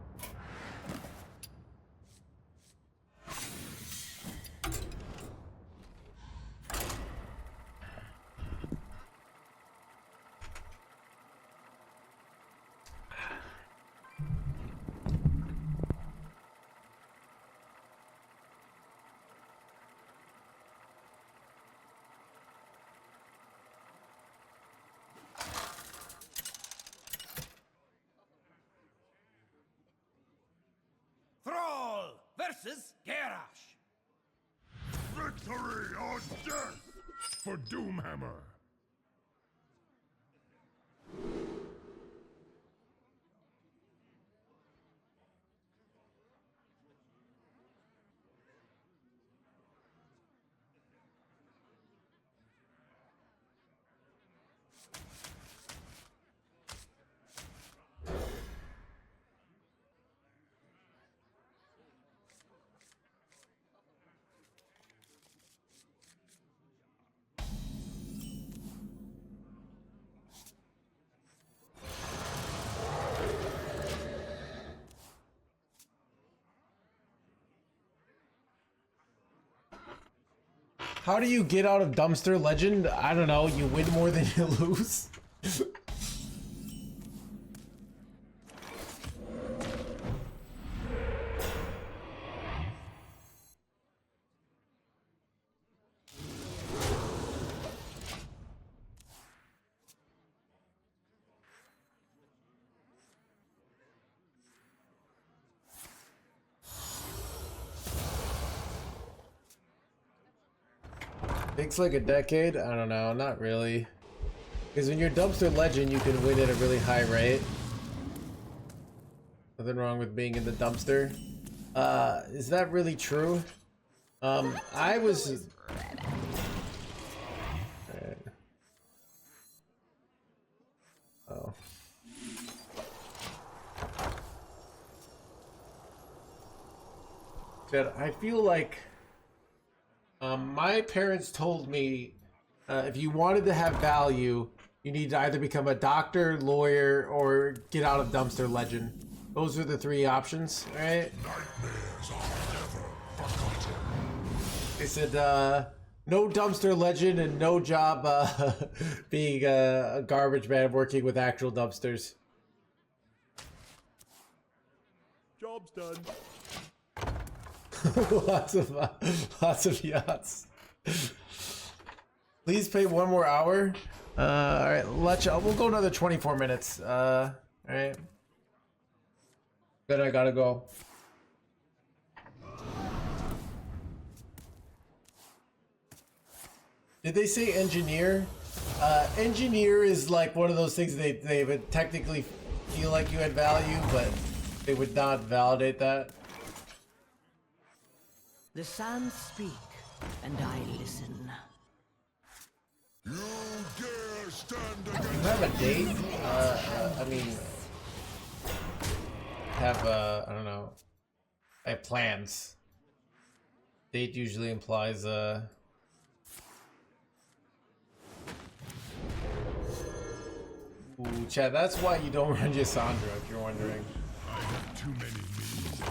Thrall versus Garrosh. Victory or death for Doomhammer. How do you get out of Dumpster Legend? I don't know. You win more than you lose. Takes like a decade? I don't know, not really. Because when you're dumpster legend, you can win at a really high rate. Nothing wrong with being in the dumpster. Is that really true? I was... Right. Oh. That I feel like my parents told me if you wanted to have value, you need to either become a doctor, lawyer, or get out of dumpster legend. Those are the three options, right? Nightmares are never forgotten. They said no dumpster legend and no job being a garbage man working with actual dumpsters. Job's done. lots of yachts. Please pay one more hour. All right, we'll go another 24 minutes. All right. Then I gotta go. Did they say engineer? Engineer is like one of those things they would technically feel like you had value, but they would not validate that. The sands speak, and I listen. You dare stand You against have a date? I mean, have I don't know. I have plans. Date usually implies Ooh, Chad, that's why you don't run Cassandra, if you're wondering. I have too many means.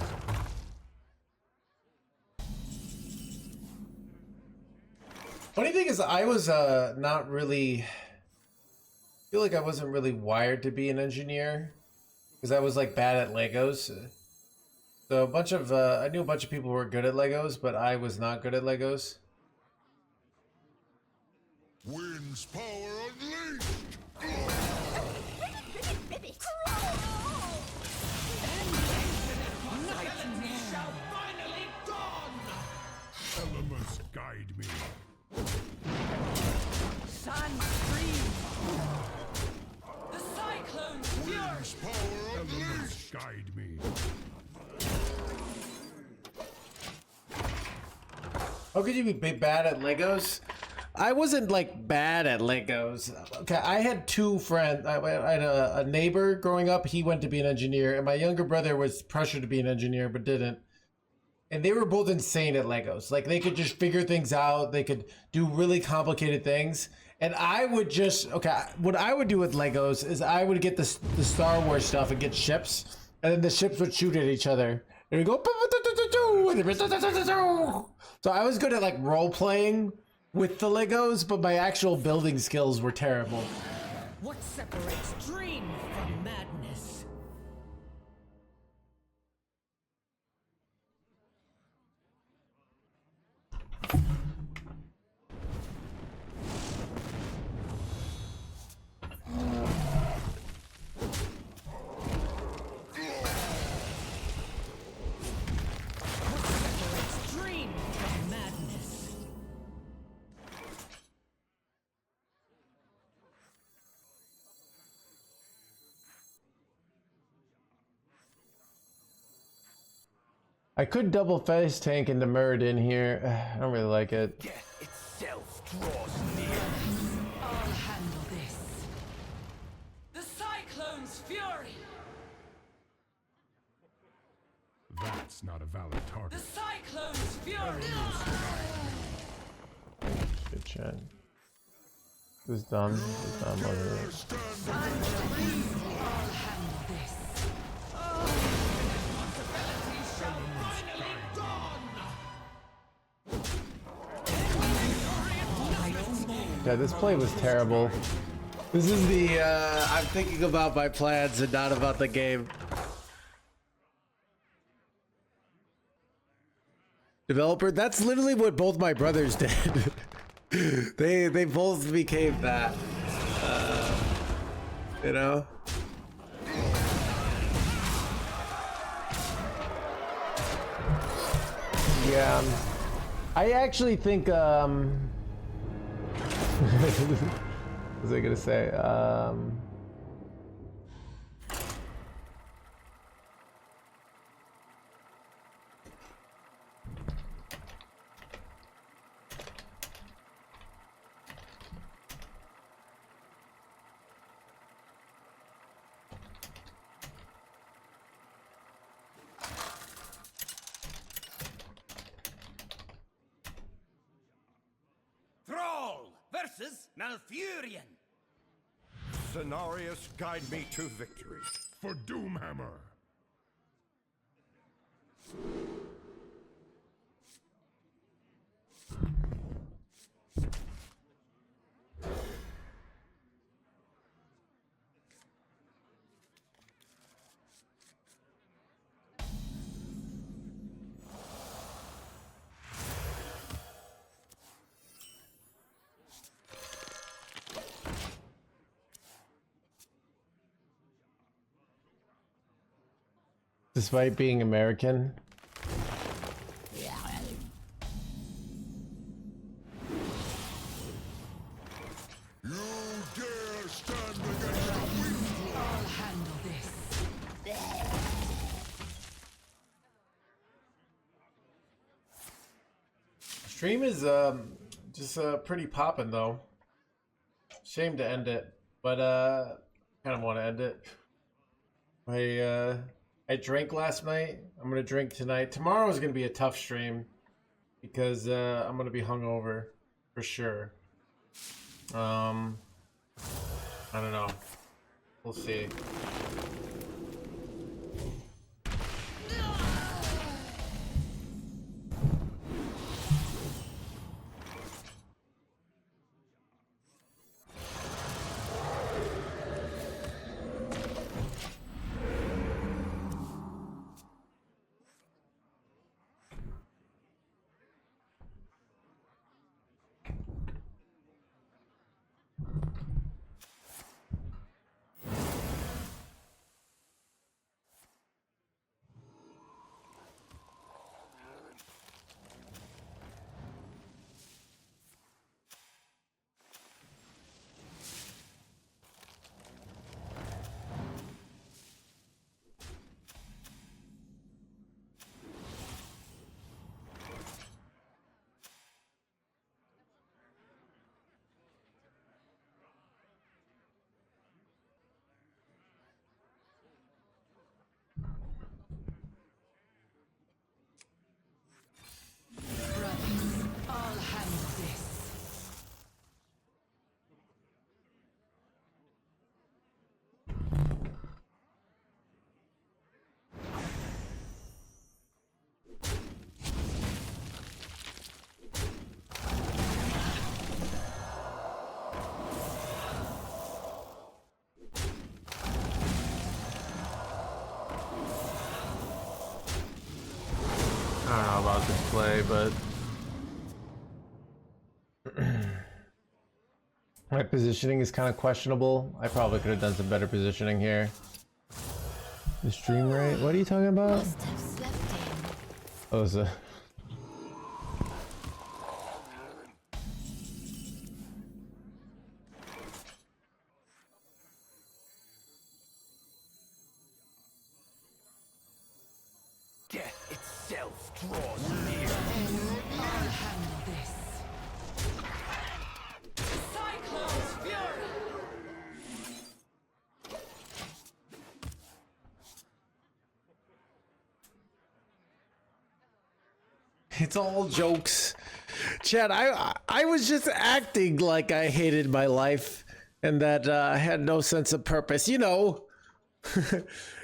Funny thing is, I was not really. I feel like I wasn't really wired to be an engineer because I was like bad at Legos. So a bunch of I knew a bunch of people who were good at Legos, but I was not good at Legos. Wind's power unleashed. Elements guide me. Sun freeze. The cyclone's fury. Wind's power unleashed. Elements guide me. How could you be bad at Legos? I wasn't like bad at Legos. Okay, I had two friends. I had a neighbor growing up. He went to be an engineer, and my younger brother was pressured to be an engineer but didn't. And they were both insane at Legos. Like they could just figure things out. They could do really complicated things. And I would just what I would do with Legos is I would get the Star Wars stuff and get ships, and then the ships would shoot at each other. And we'd go. So I was good at like role playing with the Legos, but my actual building skills were terrible. What separates dream from madness? What separates dream from madness? I could double face tank into Muradin here. I don't really like it. Death itself draws near. I'll handle this. The cyclone's fury. That's not a valid The target. cyclone's fury. Good chat. Who's done? Who's done? Look at it. I'll handle this. Yeah, this play was terrible. This is the I'm thinking about my plans and not about the game. Developer, that's literally what both my brothers did. they both became that. You know? Yeah. I actually think What was I gonna say? Thrall versus Malfurion. Cenarius, guide me to victory. For Doomhammer. Despite being American. You dare stand against the weak one. I'll handle this. Stream is just pretty poppin' though. Shame to end it, but kind of want to end it. I drank last night. I'm gonna drink tonight. Tomorrow is gonna be a tough stream because I'm gonna be hungover for sure. I don't know. We'll see. Brothers, I'll handle this. I don't know about this play, but my positioning is kind of questionable. I probably could have done some better positioning here. The stream rate? What are you talking about? Must have slept in. Oh, it's a... Death itself draws near. I'll handle this. Cyclone's fury. It's all jokes. Chad, I was just acting like I hated my life and that I had no sense of purpose. You know,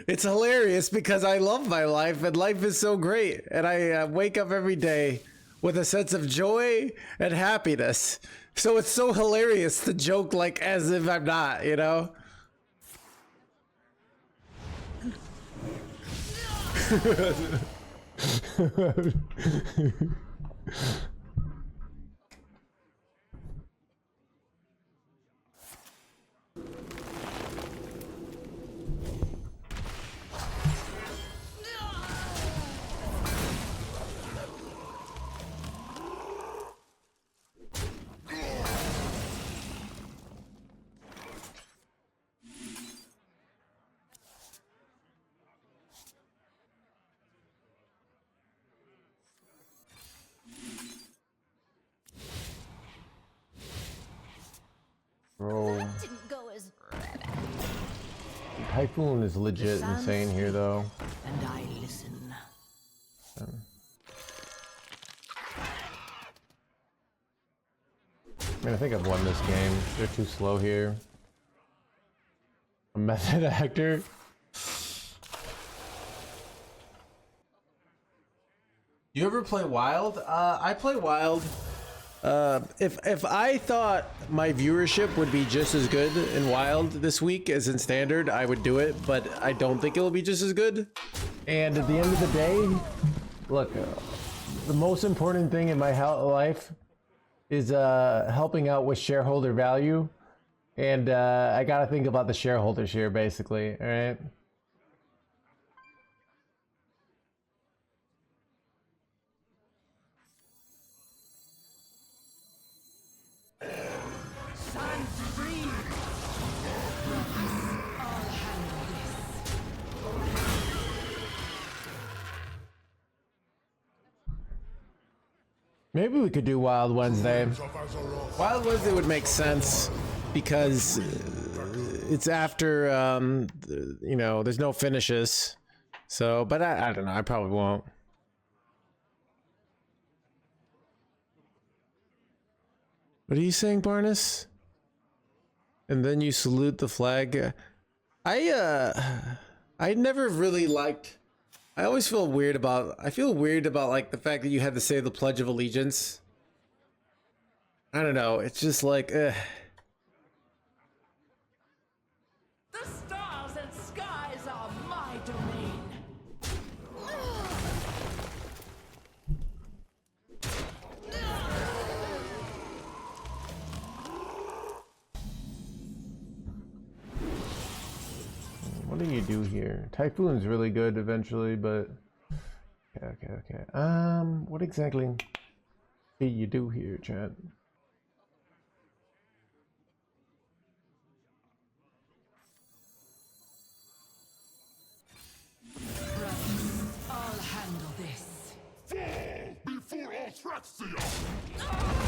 it's hilarious because I love my life and life is so great. And I wake up every day with a sense of joy and happiness. So it's so hilarious to joke like as if I'm not, you know? Bro, That didn't go as Typhoon is legit The insane sounds here, though. and I listen. I mean, I think I've won this game. They're too slow here. A method actor? You ever play Wild? I play Wild. If I thought my viewership would be just as good in Wild this week as in Standard, I would do it, but I don't think it will be just as good. And at the end of the day, look, the most important thing in my life is helping out with shareholder value, and I gotta think about the shareholders here, basically. All right. Sun free. I'll handle this. Maybe we could do Wild Wednesday. Of Azeroth. Wild Wednesday would make sense because it's after, you know, there's no finishes. So, but I don't know. I probably won't. What are you saying, Barnes? And then you salute the flag. I never really liked. I always feel weird about. I feel weird about like the fact that you had to say the Pledge of Allegiance. I don't know. It's just like, The stars and skies are my domain. what do you do here? Typhoon's really good eventually, but okay. What exactly do you do here, chat? I'll handle this. Fall before Althraxia!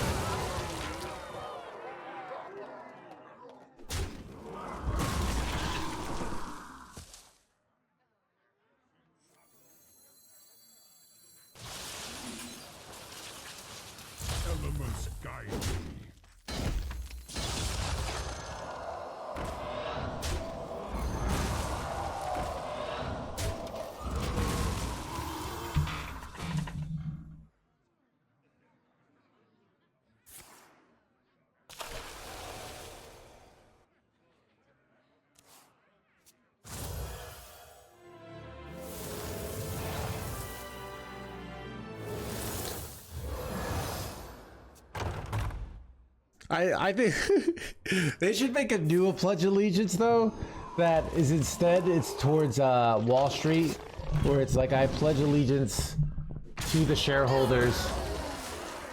Elements guide me. I think they should make a new Pledge of Allegiance though, that is instead it's towards Wall Street, where it's like I pledge allegiance to the shareholders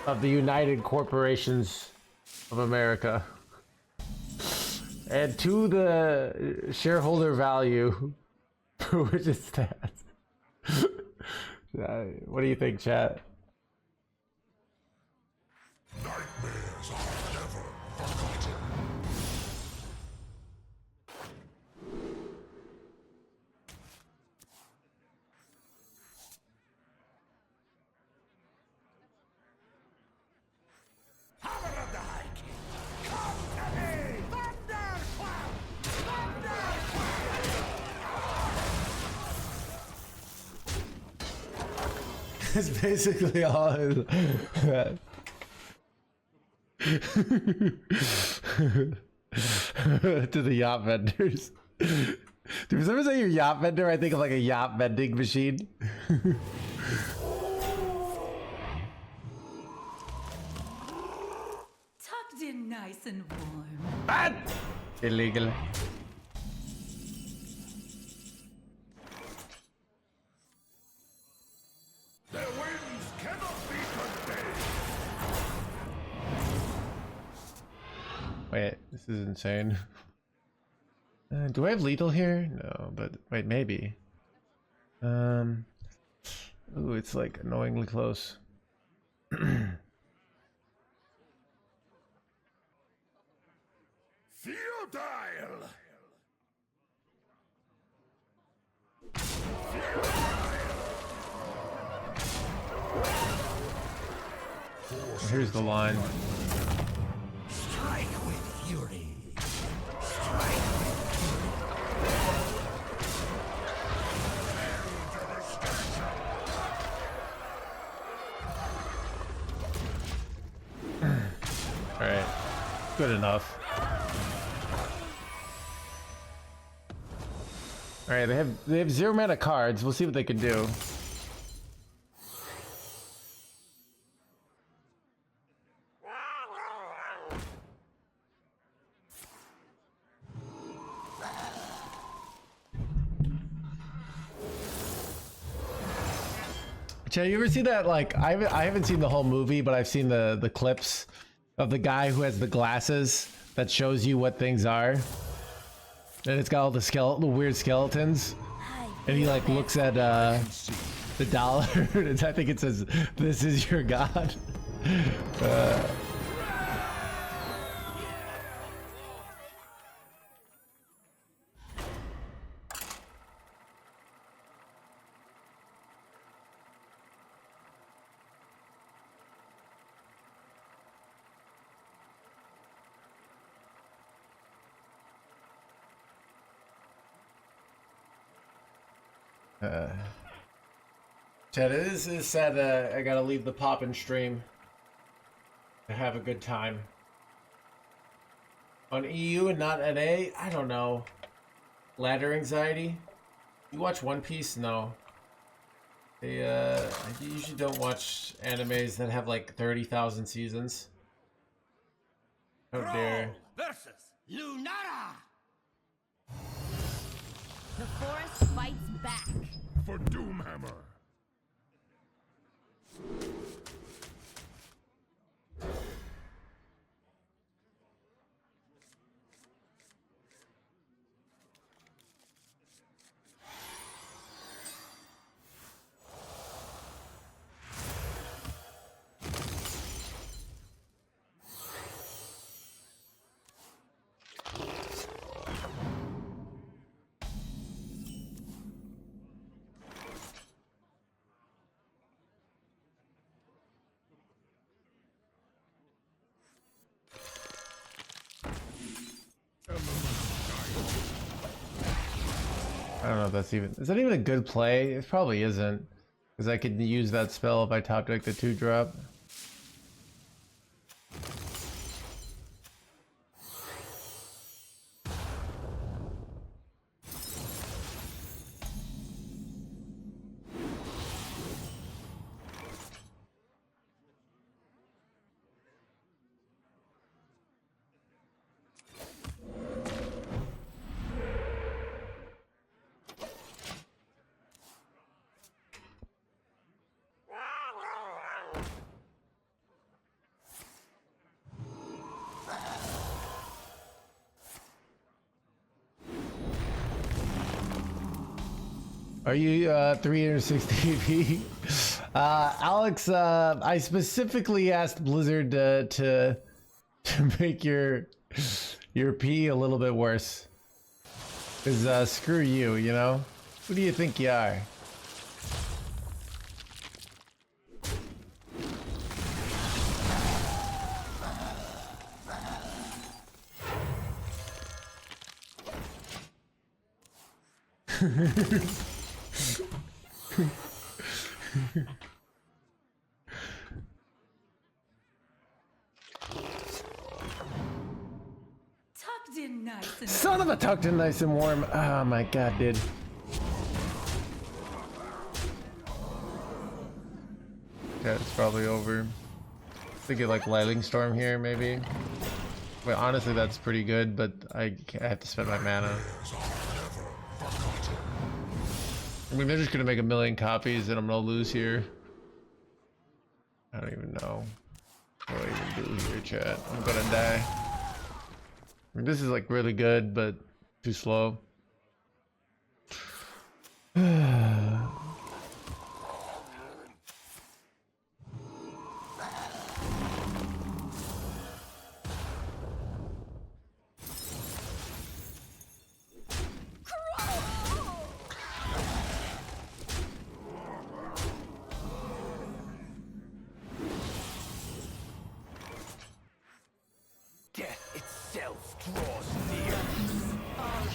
of the United Corporations of America and to the shareholder value, which is that. What do you think, chat? Nightmares are never forgotten. Hammer of the High King! Come to me! Thunderclap! Thunderclap! That's basically all. To the yacht vendors. Dude, was ever say your yacht vendor? I think of like a yacht vending machine. Tucked in nice and warm. Ah! Illegal. Their winds cannot be contained. Wait, this is insane. Do I have lethal here? No, but wait, maybe. Ooh, it's like annoyingly close. Futile! Here's the line. Strike with fury. All right, good enough. All right, they have 0 mana cards. We'll see what they can do. Chad, you ever see that? Like, I haven't seen the whole movie, but I've seen the clips of the guy who has the glasses that shows you what things are, and it's got all the weird skeletons, and he like looks at the dollar, and I think it says, "This is your god." Chad, it is sad that I gotta leave the poppin' stream to have a good time. On EU and not NA? I don't know. Ladder anxiety? You watch One Piece? No. I usually don't watch animes that have like 30,000 seasons. How dare. Versus Lunara. The forest fights back. For Doomhammer. I don't know if that's even... Is that even a good play? It probably isn't. Because I could use that spell if I top deck the 2-drop. Are you 360p? Alex, I specifically asked Blizzard to make your P a little bit worse. Cause screw you, you know? Who do you think you are? Tucked in nice and Son of a tucked in nice and warm. Oh my god, dude. Yeah, it's probably over. I think it like Lightning Storm here, maybe. But honestly, that's pretty good, but I have to spend my mana. I mean, they're just gonna make 1,000,000 copies and I'm gonna lose here. I don't even know what do I even do here, chat. I'm gonna die. I mean, this is like really good, but too slow.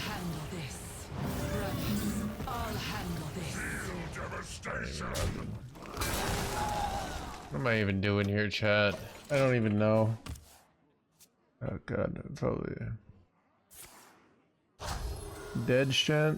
handle this. Brothers, I'll handle this. Devastation. What am I even doing here, chat? I don't even know. Oh god, probably dead chat.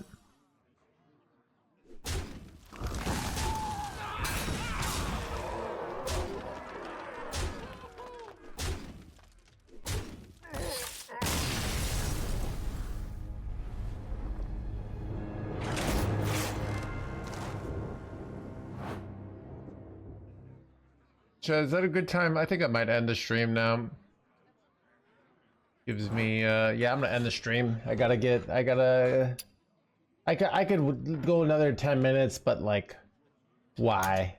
Chat, is that a good time? I think I might end the stream now. Gives me yeah, I'm gonna end the stream. I could go another 10 minutes, but like, why?